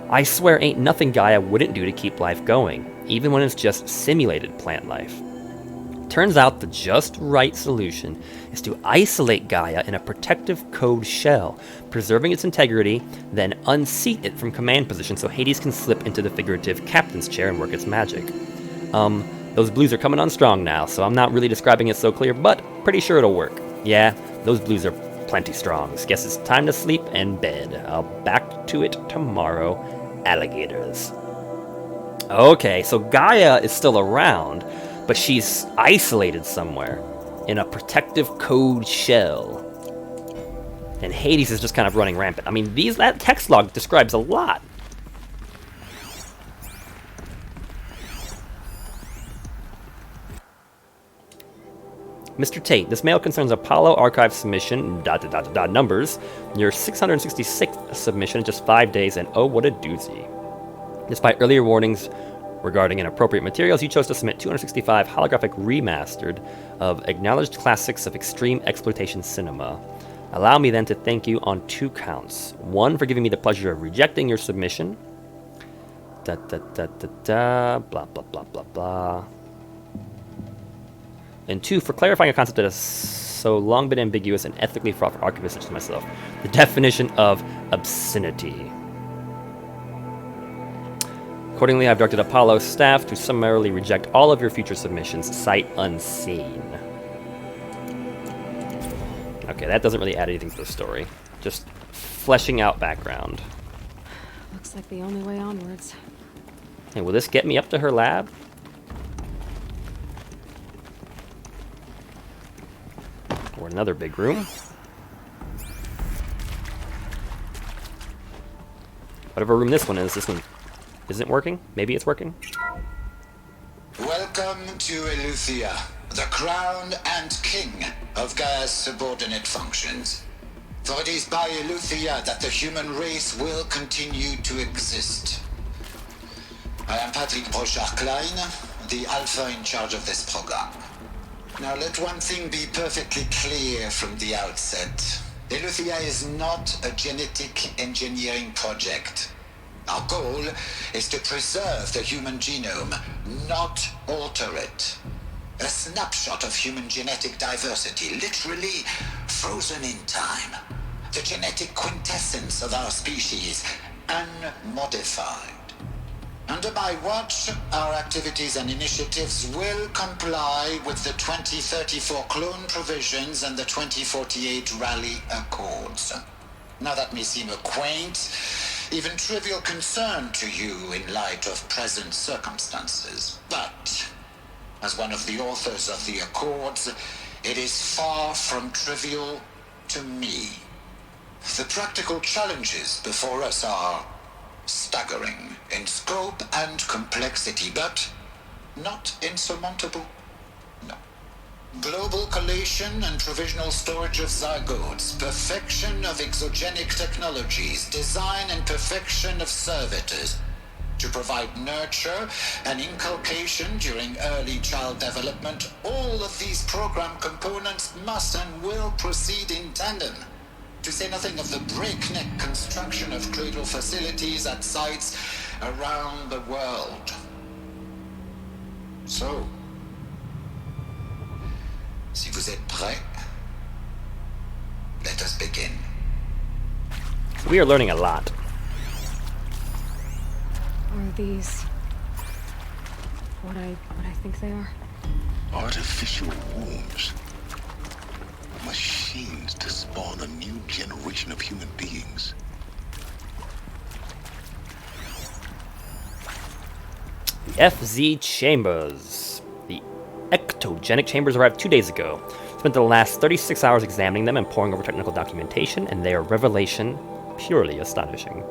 I swear ain't nothing Gaia wouldn't do to keep life going, even when it's just simulated plant life. Turns out the just right solution is to isolate Gaia in a protective code shell, preserving its integrity, then unseat it from command position so Hades can slip into the figurative captain's chair and work its magic. Those blues are coming on strong now, so I'm not really describing it so clear, but pretty sure it'll work. Yeah, those blues are plenty strong. Guess it's time to sleep and bed. I'll back to it tomorrow, alligators. Okay, so Gaia is still around, but she's isolated somewhere in a protective code shell. And Hades is just kind of running rampant. I mean, that text log describes a lot. Mr. Tate, this mail concerns Apollo Archive submission, numbers, your 666th submission in just 5 days, and oh, what a doozy. Despite earlier warnings regarding inappropriate materials, you chose to submit 265 holographic remastered of acknowledged classics of extreme exploitation cinema. Allow me then to thank you on 2 counts. 1, for giving me the pleasure of rejecting your submission. Blah, blah, blah, blah, blah. And 2, for clarifying a concept that has so long been ambiguous and ethically fraught for archivists such as myself. The definition of obscenity. Accordingly, I've directed Apollo's staff to summarily reject all of your future submissions, sight unseen. Okay, that doesn't really add anything to the story. Just fleshing out background. Looks like the only way onwards. Hey, will this get me up to her lab? Or another big room? Whatever room this one isn't working? Maybe it's working? Welcome to Eleuthia, the crown and king of Gaia's subordinate functions. For it is by Eleuthia that the human race will continue to exist. I am Patrick Brochard-Klein, the alpha in charge of this program. Now let one thing be perfectly clear from the outset. Eleuthia is not a genetic engineering project. Our goal is to preserve the human genome, not alter it. A snapshot of human genetic diversity, literally frozen in time. The genetic quintessence of our species, unmodified. Under my watch, our activities and initiatives will comply with the 2034 clone provisions and the 2048 Rally Accords. Now that may seem a quaint, even trivial concern to you in light of present circumstances. But, as one of the authors of the Accords, it is far from trivial to me. The practical challenges before us are staggering in scope and complexity, but not insurmountable. No. Global collation and provisional storage of zygotes, perfection of exogenic technologies, design and perfection of servitors to provide nurture and inculcation during early child development. All of these program components must and will proceed in tandem, to say nothing of the breakneck construction of cradle facilities at sites around the world. So, si vous êtes prêts, let us begin. We are learning a lot. Are these what I think they are? Artificial wombs. Machines to spawn a new generation of human beings. The FZ chambers. The ectogenic chambers arrived 2 days ago. Spent the last 36 hours examining them and poring over technical documentation, and their revelation purely astonishing.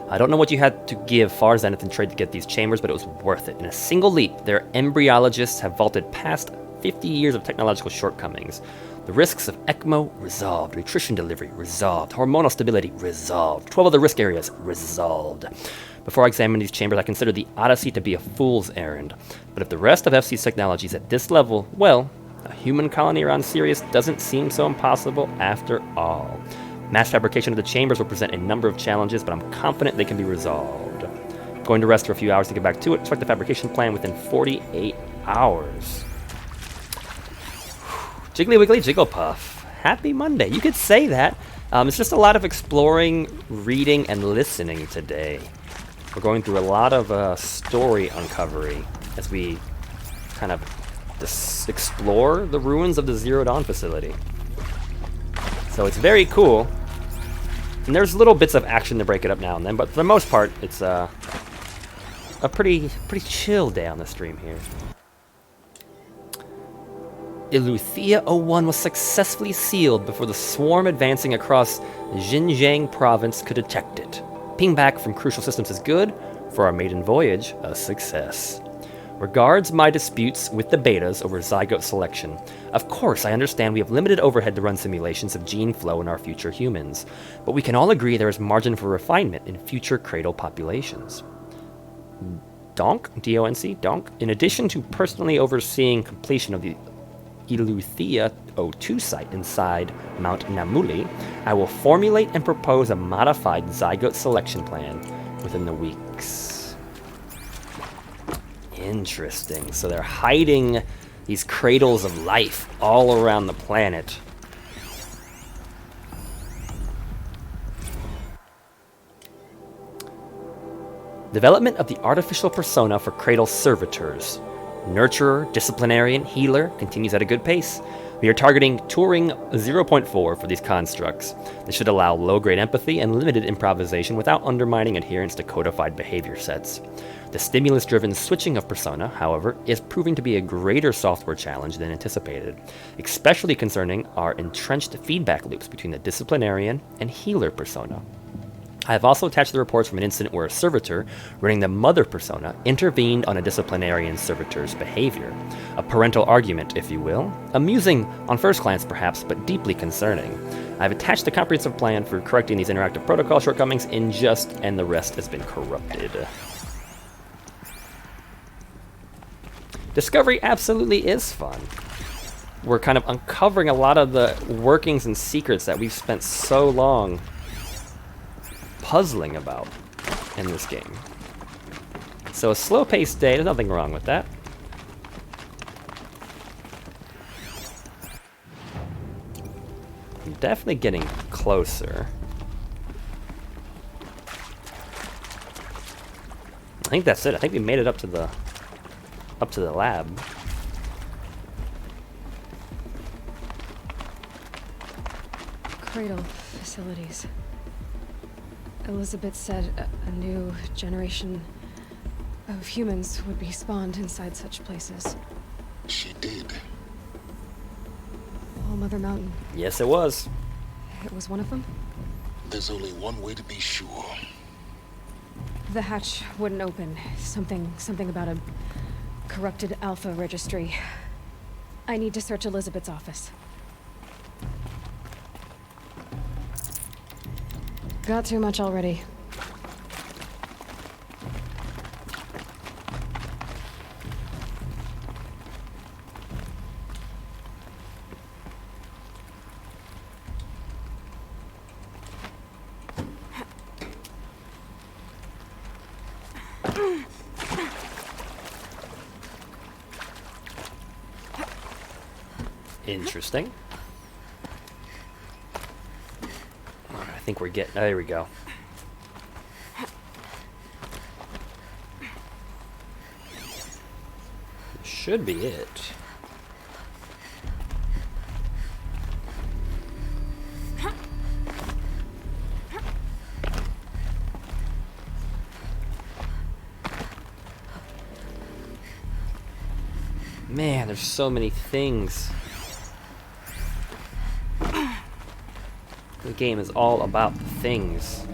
I don't know what you had to give Far Zenith in trade to get these chambers, but it was worth it. In a single leap, their embryologists have vaulted past 50 years of technological shortcomings. The risks of ECMO resolved, nutrition delivery resolved, hormonal stability resolved, 12 other risk areas resolved. Before I examine these chambers, I consider the Odyssey to be a fool's errand. But if the rest of FC's technology is at this level, well, a human colony around Sirius doesn't seem so impossible after all. Mass fabrication of the chambers will present a number of challenges, but I'm confident they can be resolved. Going to rest for a few hours to get back to it. Expect the fabrication plan within 48 hours. Jiggly Wiggly Jigglepuff. Happy Monday. You could say that. It's just a lot of exploring, reading, and listening today. We're going through a lot of story uncovery as we kind of explore the ruins of the Zero Dawn facility. So it's very cool. And there's little bits of action to break it up now and then, but for the most part, it's a pretty chill day on the stream here. Eleuthia 01 was successfully sealed before the swarm advancing across Xinjiang province could detect it. Ping back from crucial systems is good. For our maiden voyage, a success. Regards my disputes with the betas over zygote selection. Of course, I understand we have limited overhead to run simulations of gene flow in our future humans, but we can all agree there is margin for refinement in future cradle populations. Donk, D-O-N-C, Donk, in addition to personally overseeing completion of the Eleuthia 02 site inside Mount Namuli, I will formulate and propose a modified zygote selection plan within the weeks. Interesting. So they're hiding these cradles of life all around the planet. Development of the artificial persona for cradle servitors. Nurturer, disciplinarian, healer continues at a good pace. We are targeting Turing 0.4 for these constructs. This should allow low-grade empathy and limited improvisation without undermining adherence to codified behavior sets. The stimulus-driven switching of persona, however, is proving to be a greater software challenge than anticipated, especially concerning our entrenched feedback loops between the disciplinarian and healer persona. I have also attached the reports from an incident where a servitor, running the mother persona, intervened on a disciplinarian servitor's behavior. A parental argument, if you will. Amusing on first glance, perhaps, but deeply concerning. I have attached a comprehensive plan for correcting these interactive protocol shortcomings in Just, and the rest has been corrupted. Discovery absolutely is fun. We're kind of uncovering a lot of the workings and secrets that we've spent so long puzzling about in this game. So a slow-paced day, there's nothing wrong with that. I'm definitely getting closer. I think that's it. I think we made it up to the lab. Cradle facilities. Elizabeth said a new generation of humans would be spawned inside such places. She did. All Mother Mountain. Yes, it was. It was one of them? There's only one way to be sure. The hatch wouldn't open. Something about a corrupted alpha registry. I need to search Elizabeth's office. Got too much already. Interesting. I think we're getting... there we go. Should be it. Man, there's so many things. The game is all about the things.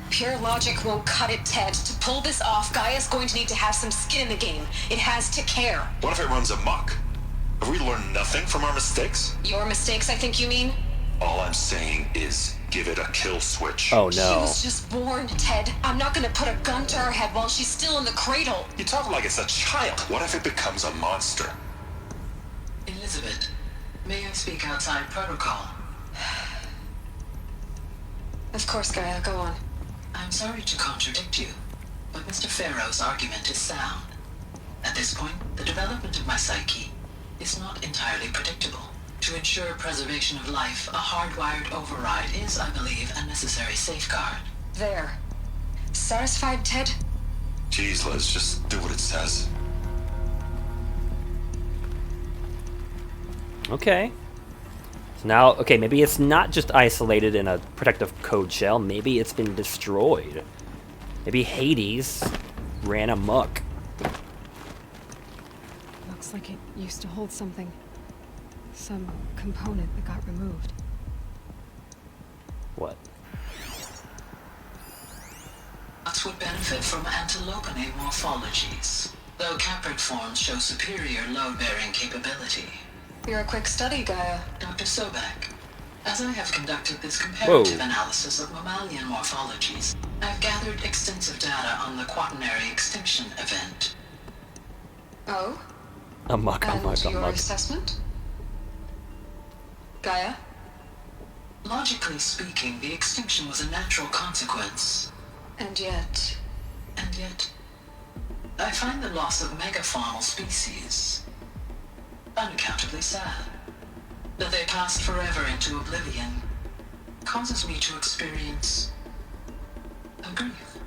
Pure logic won't cut it, Ted. To pull this off, Gaia's going to need to have some skin in the game. It has to care. What if it runs amok? Have we learned nothing from our mistakes? Your mistakes, I think you mean? All I'm saying is give it a kill switch. Oh She no. was just born, Ted. I'm not gonna put a gun to her head while she's still in the cradle. You talk like it's a child. What if it becomes a monster? Elizabeth, may I speak outside protocol? Of course, Gaia, go on. I'm sorry to contradict you, but Mr. Farrow's argument is sound. At this point, the development of my psyche is not entirely predictable. To ensure preservation of life, a hardwired override is, I believe, a necessary safeguard. There. Satisfied, Ted? Jeez, Liz, just do what it says. Okay. So now, okay, maybe it's not just isolated in a protective code shell. Maybe it's been destroyed. Maybe Hades ran amok. Looks like it used to hold something. Some component that got removed. What? Nuts would benefit from antilopinate morphologies, though caprid forms show superior load-bearing capability. You're a quick study, Gaia. Dr. Sobek, as I have conducted this comparative Whoa. analysis of mammalian morphologies, I've gathered extensive data on the quaternary extinction event. Oh? Amok, And amok, your amok. assessment? Gaia? Logically speaking, the extinction was a natural consequence. And yet... And yet, I find the loss of megafaunal species unaccountably sad. That they passed forever into oblivion causes me to experience a grief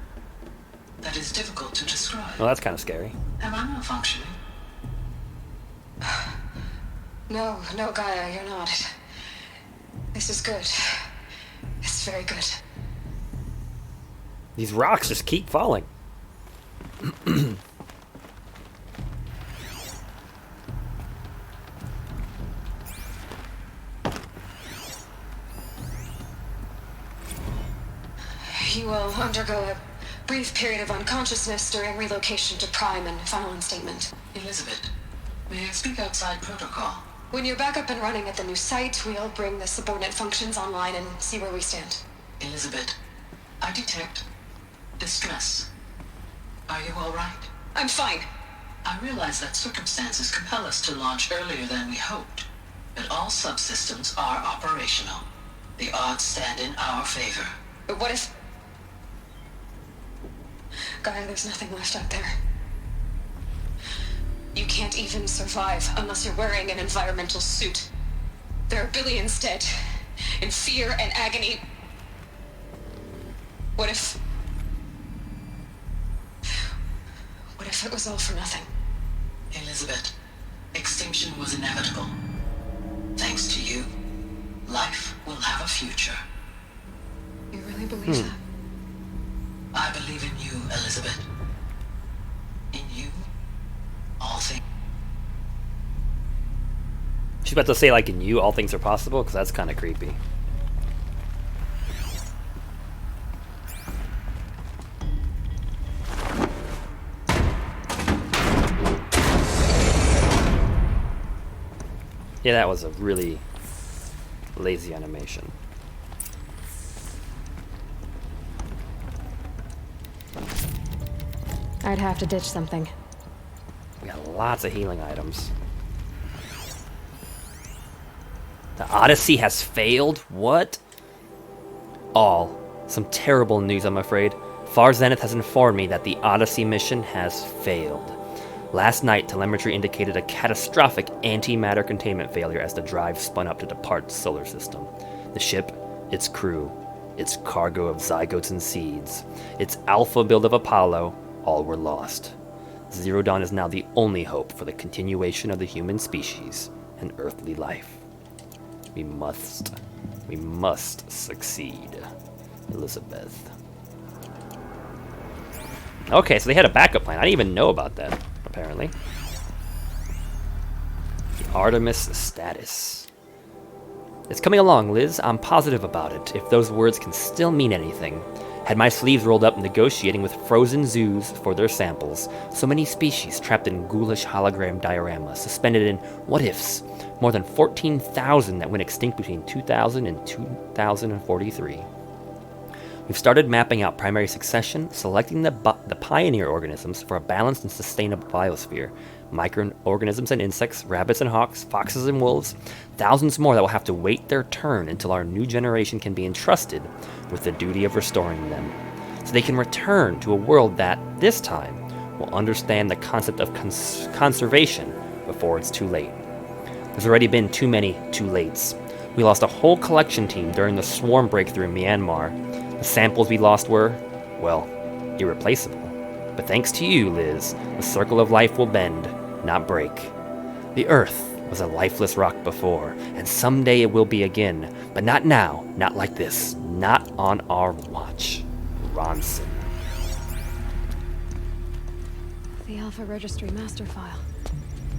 that is difficult to describe. Well, that's kind of scary. Am I malfunctioning? No, no, Gaia, you're not. This is good. It's very good. These rocks just keep falling. You will undergo a brief period of unconsciousness during relocation to Prime and final instatement. Elizabeth, may I speak outside protocol? When you're back up and running at the new site, we'll bring the subordinate functions online and see where we stand. Elizabeth, I detect distress. Are you all right? I'm fine. I realize that circumstances compel us to launch earlier than we hoped, but all subsystems are operational. The odds stand in our favor. But what if... Gaia, there's nothing left out there. You can't even survive unless you're wearing an environmental suit. There are billions dead, in fear and agony. What if it was all for nothing? Elizabeth, extinction was inevitable. Thanks to you, life will have a future. You really believe that? I believe in you, Elizabeth. In you, all things. She's about to say, like, in you, all things are possible, because that's kind of creepy. Yeah, that was a really lazy animation. I'd have to ditch something. We got lots of healing items. The Odyssey has failed? What? All. Some terrible news, I'm afraid. Far Zenith has informed me that the Odyssey mission has failed. Last night, telemetry indicated a catastrophic antimatter containment failure as the drive spun up to depart the solar system. The ship, its crew, its cargo of zygotes and seeds, its alpha build of Apollo, all were lost. Zero Dawn is now the only hope for the continuation of the human species and earthly life. We must succeed. Elizabeth. Okay, so they had a backup plan. I didn't even know about that, apparently. The Artemis status. It's coming along, Liz. I'm positive about it. If those words can still mean anything, Had my sleeves rolled up negotiating with frozen zoos for their samples. So many species trapped in ghoulish hologram dioramas, suspended in what-ifs. More than 14,000 that went extinct between 2000 and 2043. We've started mapping out primary succession, selecting the pioneer organisms for a balanced and sustainable biosphere. Microorganisms and insects, rabbits and hawks, foxes and wolves, thousands more that will have to wait their turn until our new generation can be entrusted with the duty of restoring them, so they can return to a world that, this time, will understand the concept of conservation before it's too late. There's already been too many too lates. We lost a whole collection team during the swarm breakthrough in Myanmar. The samples we lost were, well, irreplaceable. But thanks to you, Liz, the circle of life will bend, not break. The Earth was a lifeless rock before, and someday it will be again. But not now, not like this, not on our watch. Ronson. The Alpha Registry master file.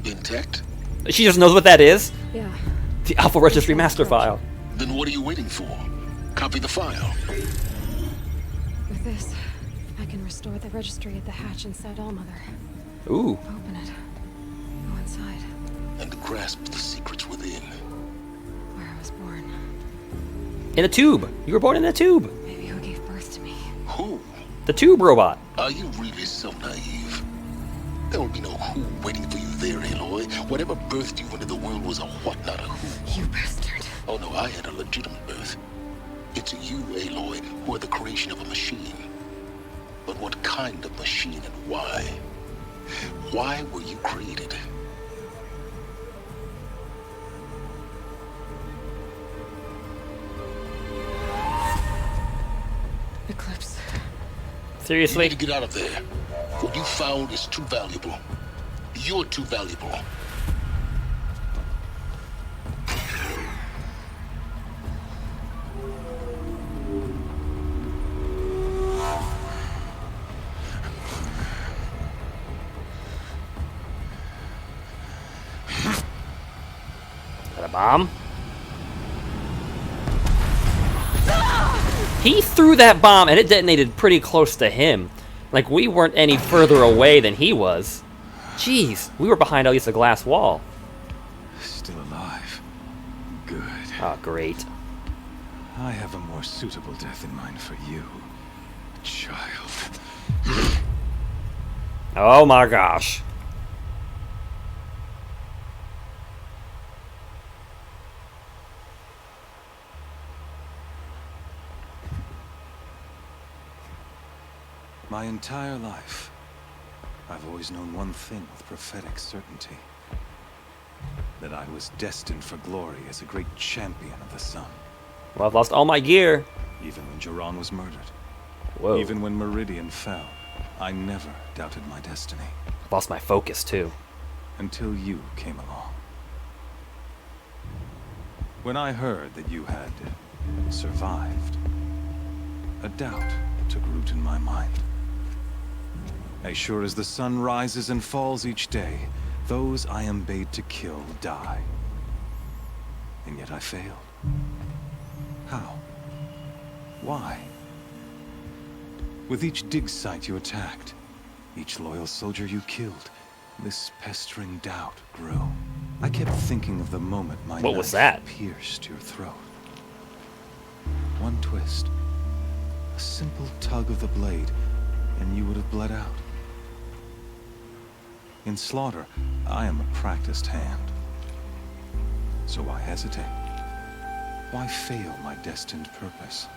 Intact? She just knows what that is? Yeah. The Alpha Registry master file. Then what are you waiting for? Copy the file. With this, I can restore the registry at the hatch inside Allmother. Ooh. Open it. Go inside. And grasp the secrets within. Where I was born. In a tube. You were born in a tube. Maybe who gave birth to me. Who? The tube robot. Are you really so naive? There will be no who waiting for you there, Aloy. Whatever birthed you into the world was a what, not a who. You bastard. Oh no, I had a legitimate birth. It's you, Aloy, who are the creation of a machine. But what kind of machine and why? Why were you created? Eclipse. Seriously? You need to get out of there. What you found is too valuable. You're too valuable. Got a bomb? He threw that bomb and it detonated pretty close to him. Like, we weren't any further away than he was. Jeez, we were behind at least a glass wall. Still alive. Good. Oh, great. I have a more suitable death in mind for you, child. Oh my gosh. My entire life, I've always known one thing with prophetic certainty. That I was destined for glory as a great champion of the sun. Well, I've lost all my gear. Even when Jiran was murdered. Whoa. Even when Meridian fell, I never doubted my destiny. I've lost my focus, too. Until you came along. When I heard that you had survived, a doubt took root in my mind. As sure as the sun rises and falls each day, those I am bade to kill die. And yet I failed. How? Why? With each dig site you attacked, each loyal soldier you killed, this pestering doubt grew. I kept thinking of the moment my What was knife that? pierced your throat. One twist, a simple tug of the blade, and you would have bled out. In slaughter, I am a practiced hand. So why hesitate? Why fail my destined purpose?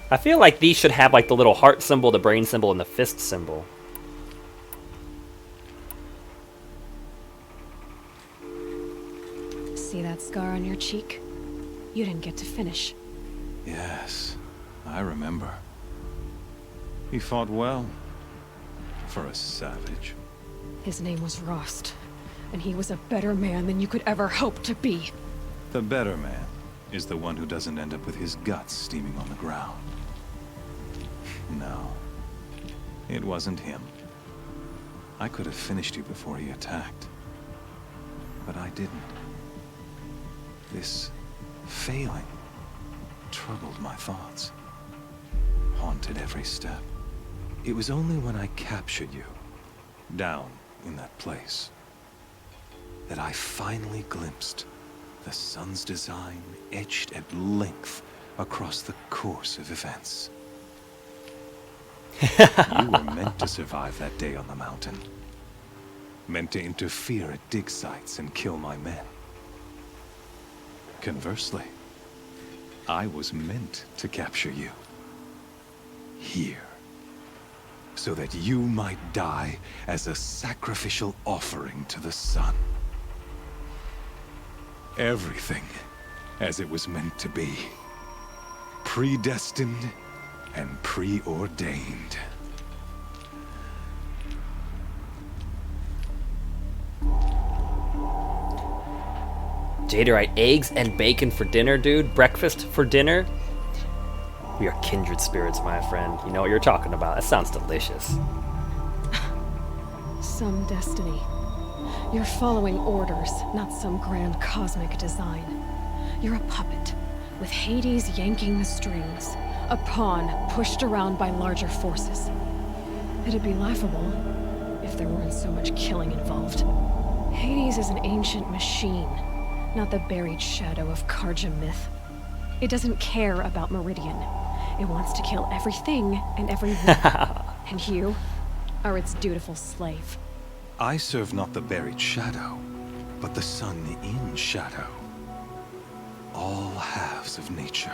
I feel like these should have like the little heart symbol, the brain symbol, and the fist symbol. See that scar on your cheek? You didn't get to finish. Yes, I remember. He fought well. For a savage. His name was Rost, and he was a better man than you could ever hope to be. The better man is the one who doesn't end up with his guts steaming on the ground. No, it wasn't him. I could have finished you before he attacked. But I didn't. This Failing troubled my thoughts, haunted every step. It was only when I captured you, down in that place, that I finally glimpsed the sun's design etched at length across the course of events. You were meant to survive that day on the mountain. Meant to interfere at dig sites and kill my men. Conversely, I was meant to capture you. Here. So that you might die as a sacrificial offering to the sun. Everything as it was meant to be. Predestined and preordained. Jaderite, eggs and bacon for dinner, dude? Breakfast for dinner? We are kindred spirits, my friend. You know what you're talking about. That sounds delicious. Some destiny. You're following orders, not some grand cosmic design. You're a puppet, with Hades yanking the strings. A pawn pushed around by larger forces. It'd be laughable if there weren't so much killing involved. Hades is an ancient machine, not the buried shadow of Karja myth. It doesn't care about Meridian. It wants to kill everything and everyone. And you are its dutiful slave. I serve not the buried shadow, but the sun in shadow. All halves of nature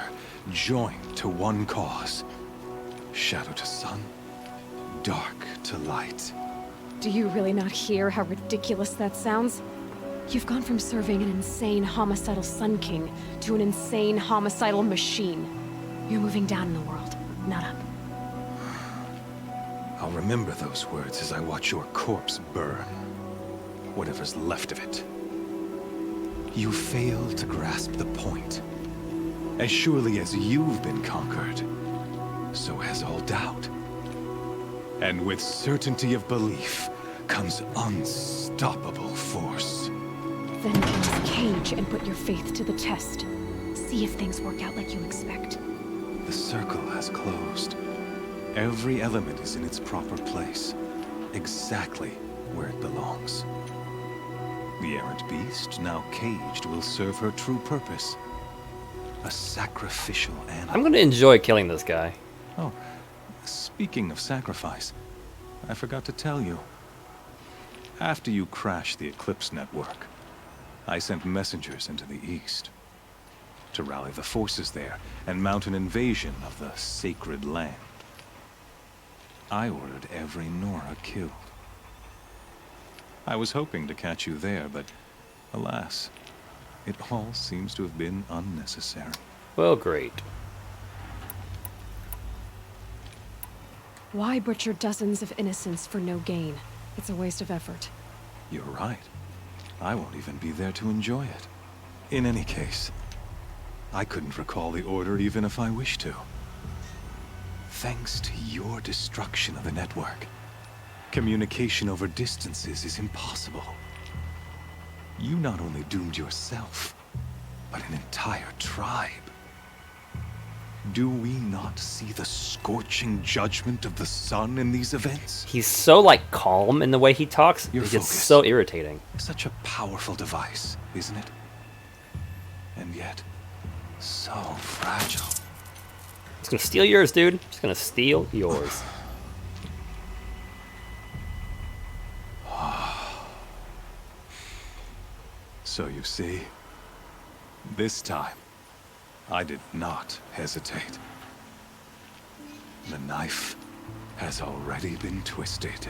joined to one cause. Shadow to sun, dark to light. Do you really not hear how ridiculous that sounds? You've gone from serving an insane homicidal Sun King to an insane homicidal machine. You're moving down in the world, not up. I'll remember those words as I watch your corpse burn. Whatever's left of it. You fail to grasp the point. As surely as you've been conquered, so has all doubt. And with certainty of belief comes unstoppable force. Then get this cage and put your faith to the test. See if things work out like you expect. The circle has closed. Every element is in its proper place, exactly where it belongs. The errant beast, now caged, will serve her true purpose. A sacrificial animal. I'm going to enjoy killing this guy. Oh, speaking of sacrifice, I forgot to tell you. After you crashed the Eclipse network, I sent messengers into the east to rally the forces there and mount an invasion of the sacred land. I ordered every Nora killed. I was hoping to catch you there, but alas, it all seems to have been unnecessary. Well, great. Why butcher dozens of innocents for no gain? It's a waste of effort. You're right. I won't even be there to enjoy it. In any case, I couldn't recall the order even if I wished to. Thanks to your destruction of the network, communication over distances is impossible. You not only doomed yourself, but an entire tribe. Do we not see the scorching judgment of the sun in these events? He's so, like, calm in the way he talks. Your It gets focus. so irritating. Such a powerful device, isn't it? And yet, so fragile. He's gonna steal yours, dude. He's gonna steal yours. So you see, this time, I did not hesitate. The knife has already been twisted.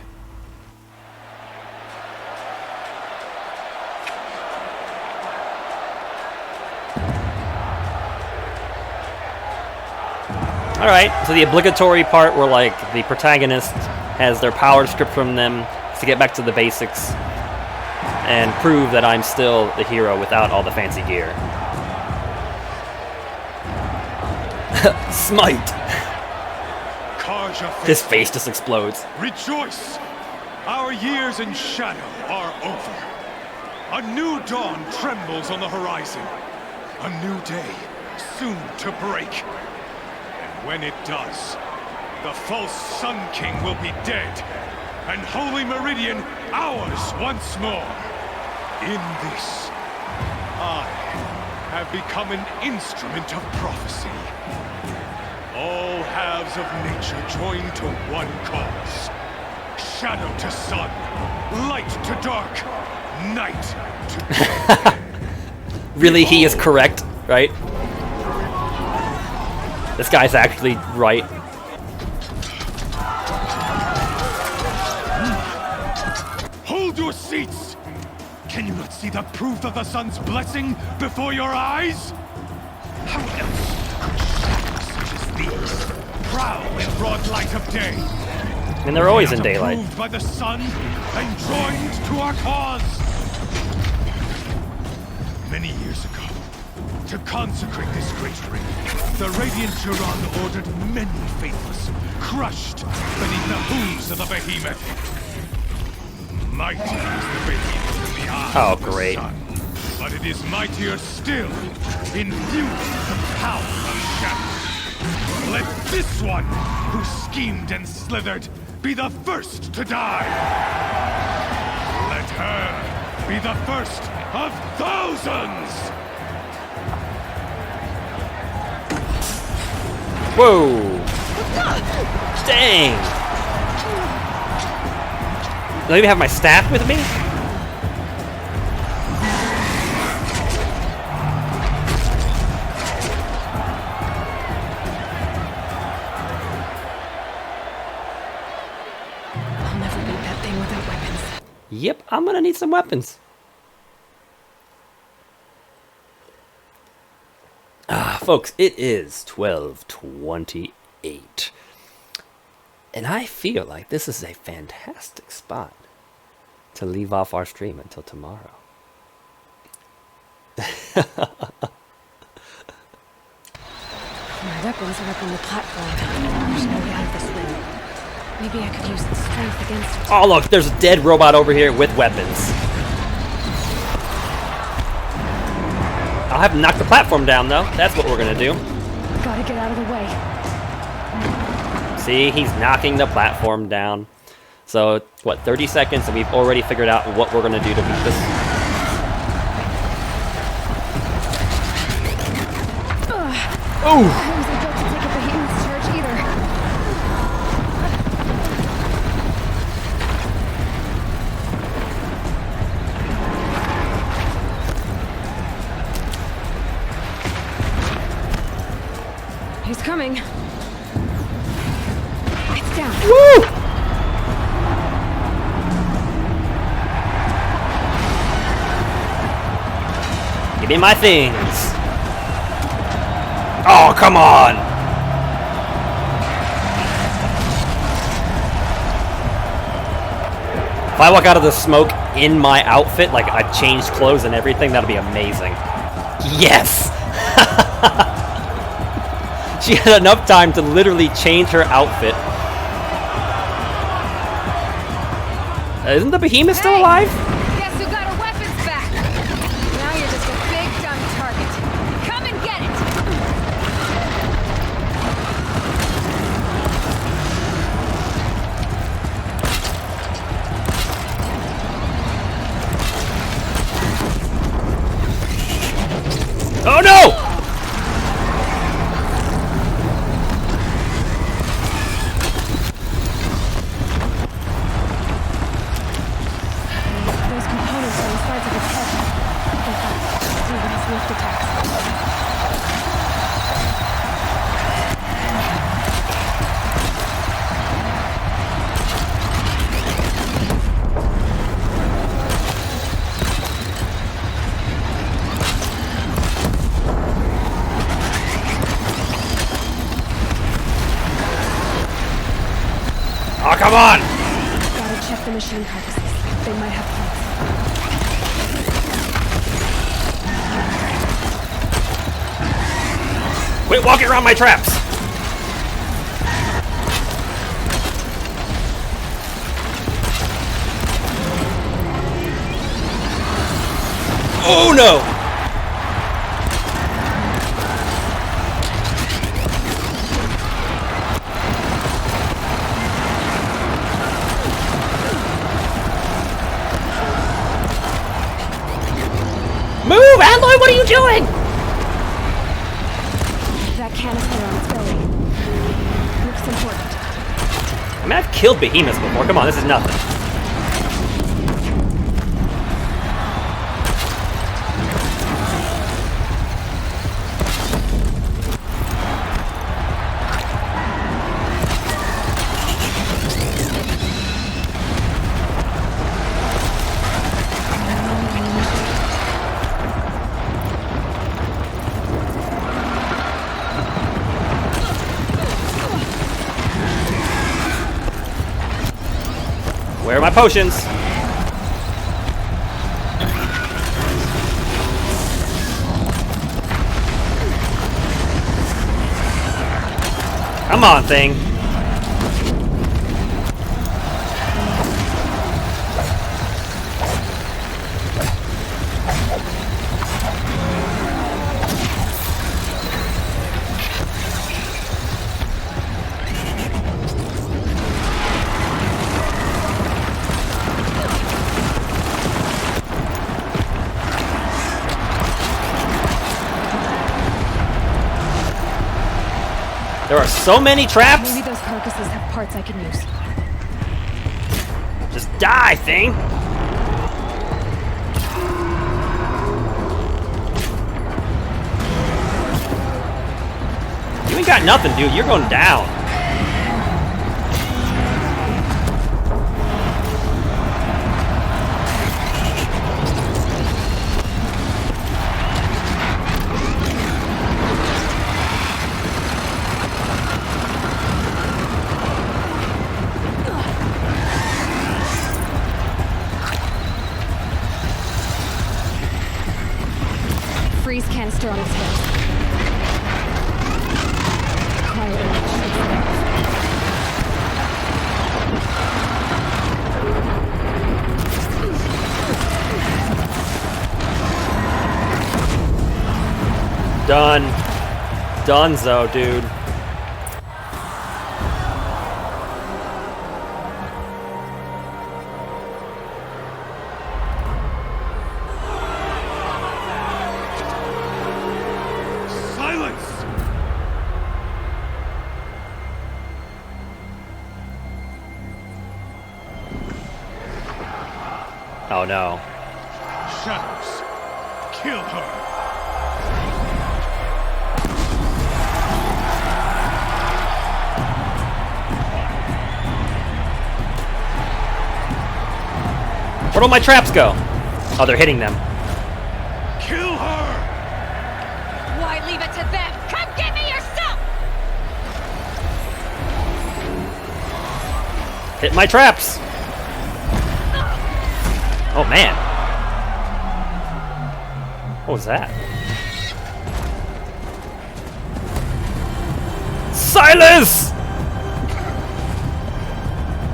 Alright, so the obligatory part where, like, the protagonist has their power stripped from them to get back to the basics and prove that I'm still the hero without all the fancy gear. Smite! Karja, His face just explodes. rejoice! Our years in shadow are over. A new dawn trembles on the horizon. A new day, soon to break. And when it does, the false Sun King will be dead, and Holy Meridian ours once more. In this, I have become an instrument of prophecy. All halves of nature join to one cause. Shadow to sun, light to dark, night to day. Really, he is correct, right? This guy's actually right. Hold your seats! Can you not see the proof of the sun's blessing before your eyes? How else could shadows such as these prowl in broad light of day? And they're always in daylight. Approved by the sun and joined to our cause. Many years ago, to consecrate this great ring, the Radiant Turan ordered many faithless, crushed beneath the hooves of the behemoth. Mighty is the behemoth in the eyes of the great. sun, but it is mightier still, infused with the power of shadow. Let this one, who schemed and slithered, be the first to die. Let her be the first of thousands! Whoa! Dang! Do I even have my staff with me? I'll never beat that thing without weapons. Yep, I'm gonna need some weapons. Folks, it is 12:28. And I feel like this is a fantastic spot to leave off our stream until tomorrow. My weapons are up on the platform. There's no way out of this room. Maybe I could use the strength against it. Oh, look, there's a dead robot over here with weapons. I'll have to knock the platform down, though. That's what we're gonna do. Gotta get out of the way. See, he's knocking the platform down. So, what, 30 seconds, and we've already figured out what we're gonna do to beat this. I wasn't built to take a behemoth's charge either. He's coming. It's down. Woo! Give me my things. Oh, come on! If I walk out of the smoke in my outfit, like I've changed clothes and everything, that'd be amazing. Yes! She had enough time to literally change her outfit. Isn't the behemoth still alive? Guess who got her weapons back? Now you're just a big dumb target. Come and get it! Oh no! Those components are inside of its head. In fact, do what his lift attacks. Oh, come on! Gotta check the machine carcasses. They might have parts. Quit walking around my traps! Oh no! Aloy, what are you doing? That canister on its belly. Looks important. I mean, I've killed behemoths before. Come on, this is nothing. Where are my potions? Come on, thing. There are so many traps. Maybe those carcasses have parts I can use. Just die, thing. You ain't got nothing, dude. You're going down. Freeze canister on its head. Cryo Done. Donezo, dude. Silence! Oh no. Shadows, kill her! Where'd all my traps go? Oh, they're hitting them. Kill her! Why leave it to them? Come get me yourself! Hit my traps! Oh man. What was that? Silas!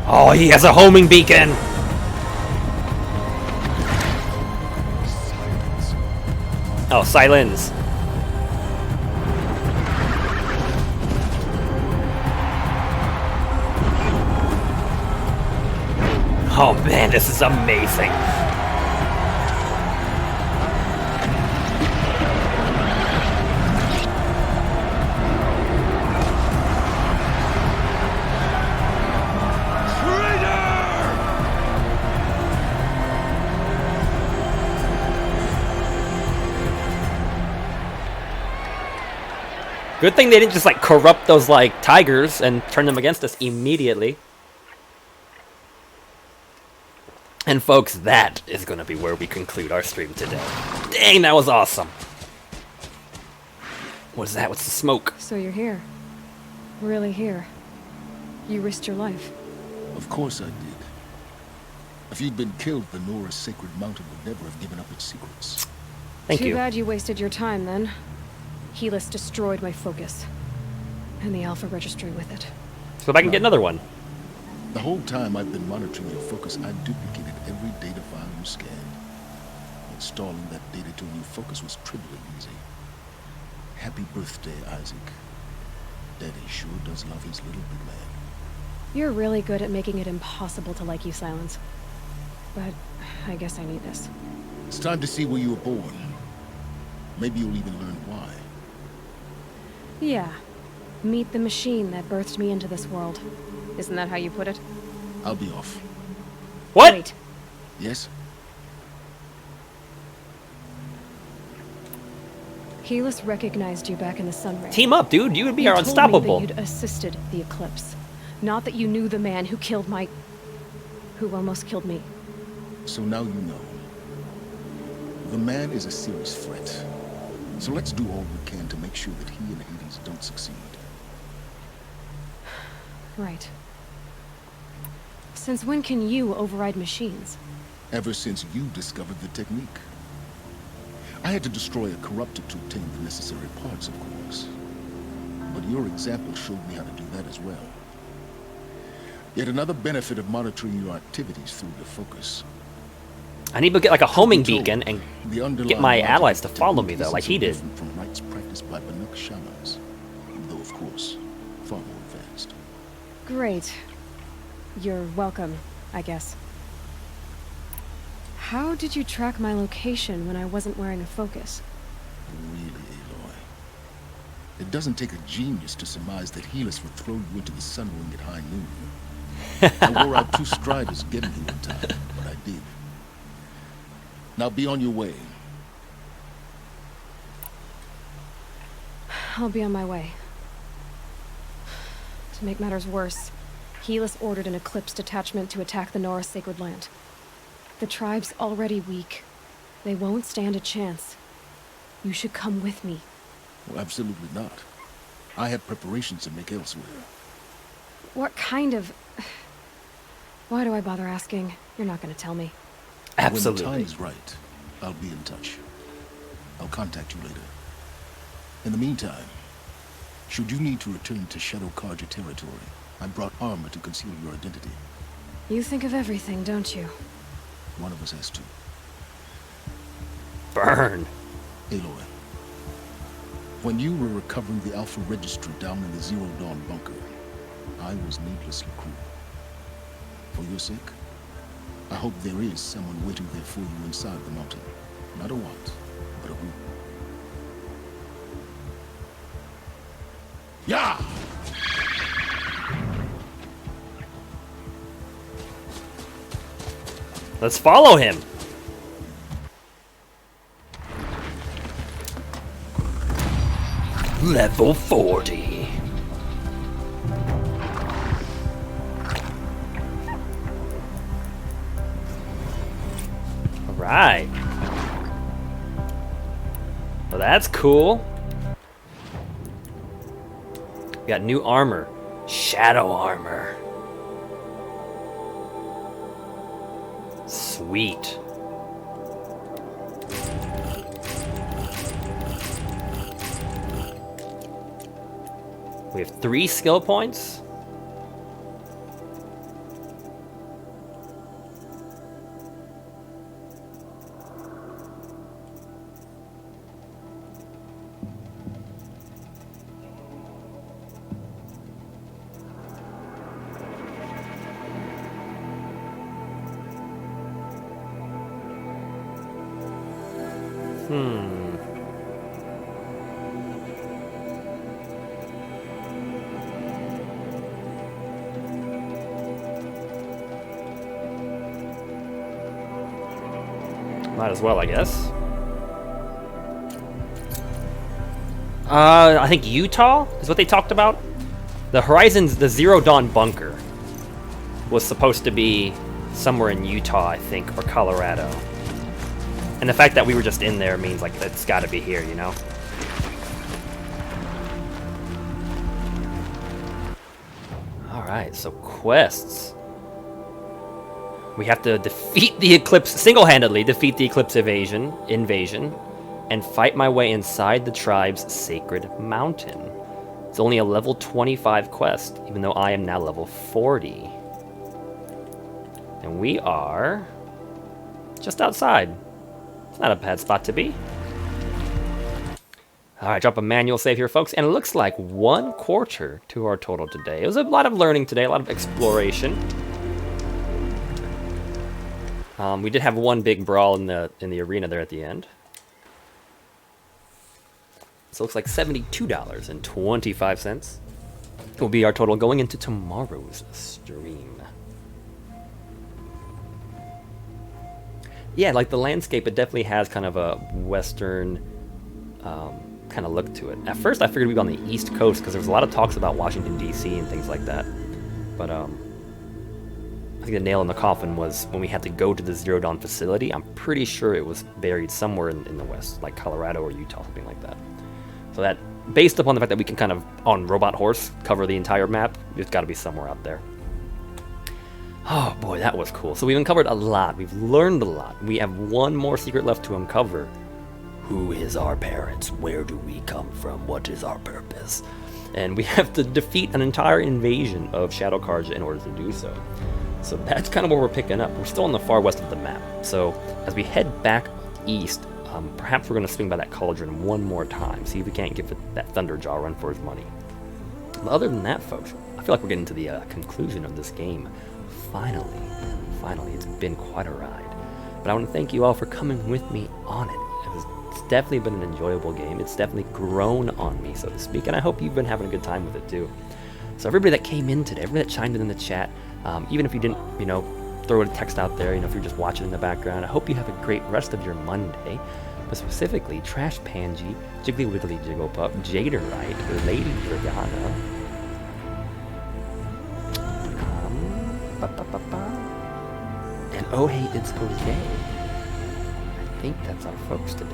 Oh, he has a homing beacon! Oh, silence. Oh man, this is amazing. Good thing they didn't just like corrupt those like tigers and turn them against us immediately. And folks, that is going to be where we conclude our stream today. Dang, that was awesome. What is that? What's the smoke? So you're here. Really here. You risked your life. Of course I did. If you'd been killed, the Nora's sacred mountain would never have given up its secrets. Thank you. Too bad you wasted your time then. Helis destroyed my focus. And the Alpha Registry with it. Let's go back and get another one. The whole time I've been monitoring your focus, I've duplicated every data file you scanned. Installing that data to a new focus was trivially easy. Happy birthday, Isaac. Daddy sure does love his little big man. You're really good at making it impossible to like you, Silence. But I guess I need this. It's time to see where you were born. Maybe you'll even learn why. Yeah. Meet the machine that birthed me into this world. Isn't that how you put it? I'll be off. What? Wait. Yes? Helis recognized you back in the Sunray. Team up, dude. You would be You our told me unstoppable. that you'd assisted the Eclipse. Not that you knew the man who killed who almost killed me. So now you know. The man is a serious threat. So let's do all we can to make sure that he and Hades don't succeed. Right. Since when can you override machines? Ever since you discovered the technique. I had to destroy a corruptor to obtain the necessary parts, of course. But your example showed me how to do that as well. Yet another benefit of monitoring your activities through your focus. I need to get like a homing beacon and The underlying get my logic allies to of follow technique me, though, isn't like so he did. different from rites practiced by Banuk shamans, though of course, far more advanced. Great. You're welcome, I guess. How did you track my location when I wasn't wearing a focus? Really, Aloy. It doesn't take a genius to surmise that Helis would throw you into the sun ring at high noon. I wore out 2 striders getting here in time, but I did. Now be on your way. I'll be on my way. To make matters worse, Helis ordered an Eclipse detachment to attack the Nora Sacred Land. The tribe's already weak. They won't stand a chance. You should come with me. Well, absolutely not. I have preparations to make elsewhere. What kind of... Why do I bother asking? You're not gonna tell me. Absolutely. When the time is right, I'll be in touch. I'll contact you later. In the meantime, should you need to return to Shadow Karja territory, I brought armor to conceal your identity. You think of everything, don't you? One of us has to. Burn. Aloy, when you were recovering the Alpha Registry down in the Zero Dawn bunker, I was needlessly cruel. For your sake, I hope there is someone waiting there for you inside the mountain. Not a what, but a who. Yeah! Let's follow him. Level 40. All right. Well, that's cool. We got new armor. Shadow armor. Sweet. We have 3 skill points. Might as well, I guess. I think Utah is what they talked about. The Horizon's, the Zero Dawn bunker was supposed to be somewhere in Utah, I think, or Colorado. And the fact that we were just in there means, like, it's gotta be here, you know? Alright, so quests. We have to defeat the Eclipse, single-handedly defeat the Eclipse invasion, and fight my way inside the tribe's sacred mountain. It's only a level 25 quest, even though I am now level 40. And we are just outside. It's not a bad spot to be. Alright, drop a manual save here, folks, and it looks like 1 quarter to our total today. It was a lot of learning today, a lot of exploration. We did have 1 big brawl in the arena there at the end. So it looks like $72.25 will be our total going into tomorrow's stream. Yeah, like the landscape, it definitely has kind of a Western kind of look to it. At first, I figured we'd be on the East Coast because there was a lot of talks about Washington, D.C. and things like that. But I think the nail in the coffin was when we had to go to the Zero Dawn facility. I'm pretty sure it was buried somewhere in the West, like Colorado or Utah, something like that. So that, based upon the fact that we can kind of, on Robot Horse, cover the entire map, it's got to be somewhere out there. Oh boy, that was cool. So we've uncovered a lot. We've learned a lot. We have one more secret left to uncover. Who is our parents? Where do we come from? What is our purpose? And we have to defeat an entire invasion of Shadow Carja in order to do so. So that's kind of where we're picking up. We're still on the far west of the map. So as we head back east, perhaps we're going to swing by that cauldron one more time. See if we can't give that Thunderjaw a run for his money. But other than that, folks, I feel like we're getting to the conclusion of this game. Finally, it's been quite a ride. But I want to thank you all for coming with me on it. It's definitely been an enjoyable game. It's definitely grown on me, so to speak, and I hope you've been having a good time with it too. So everybody that came in today, everybody that chimed in the chat, even if you didn't, throw a text out there, if you're just watching in the background, I hope you have a great rest of your Monday. But specifically, Trash Pangy, Jiggly Wiggly Jigglepup, Jaderite, Lady Dragana, and oh hey, it's okay. I think that's our folks today.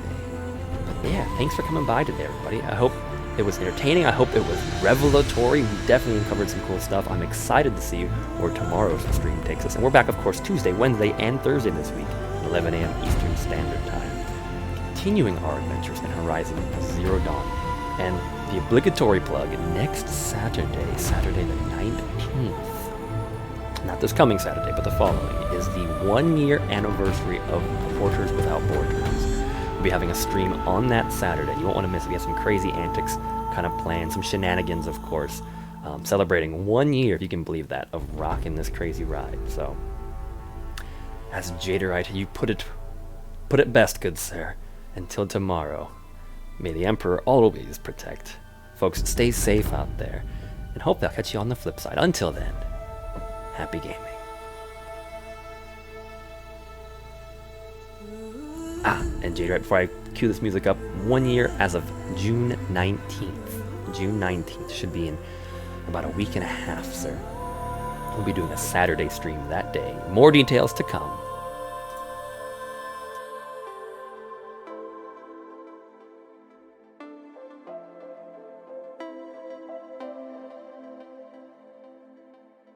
But yeah, thanks for coming by today, everybody. I hope it was entertaining. I hope it was revelatory. We definitely uncovered some cool stuff. I'm excited to see where tomorrow's stream takes us. And we're back, of course, Tuesday, Wednesday, and Thursday this week at 11 a.m. Eastern Standard Time. Continuing our adventures in Horizon Zero Dawn. And the obligatory plug, next Saturday, Saturday the 19th, not this coming Saturday, but the following, is the 1-year anniversary of Reporters Without Borders. We'll be having a stream on that Saturday. You won't want to miss it. We have some crazy antics kind of planned, some shenanigans, of course, celebrating 1 year, if you can believe that, of rocking this crazy ride. So, as Jaderite, you put it best, good sir. Until tomorrow, may the Emperor always protect. Folks, stay safe out there, and hope I'll catch you on the flip side. Until then, happy gaming. And Jaderite, before I cue this music up, 1 year as of June 19th. June 19th should be in about a week and a half, sir. We'll be doing a Saturday stream that day. More details to come.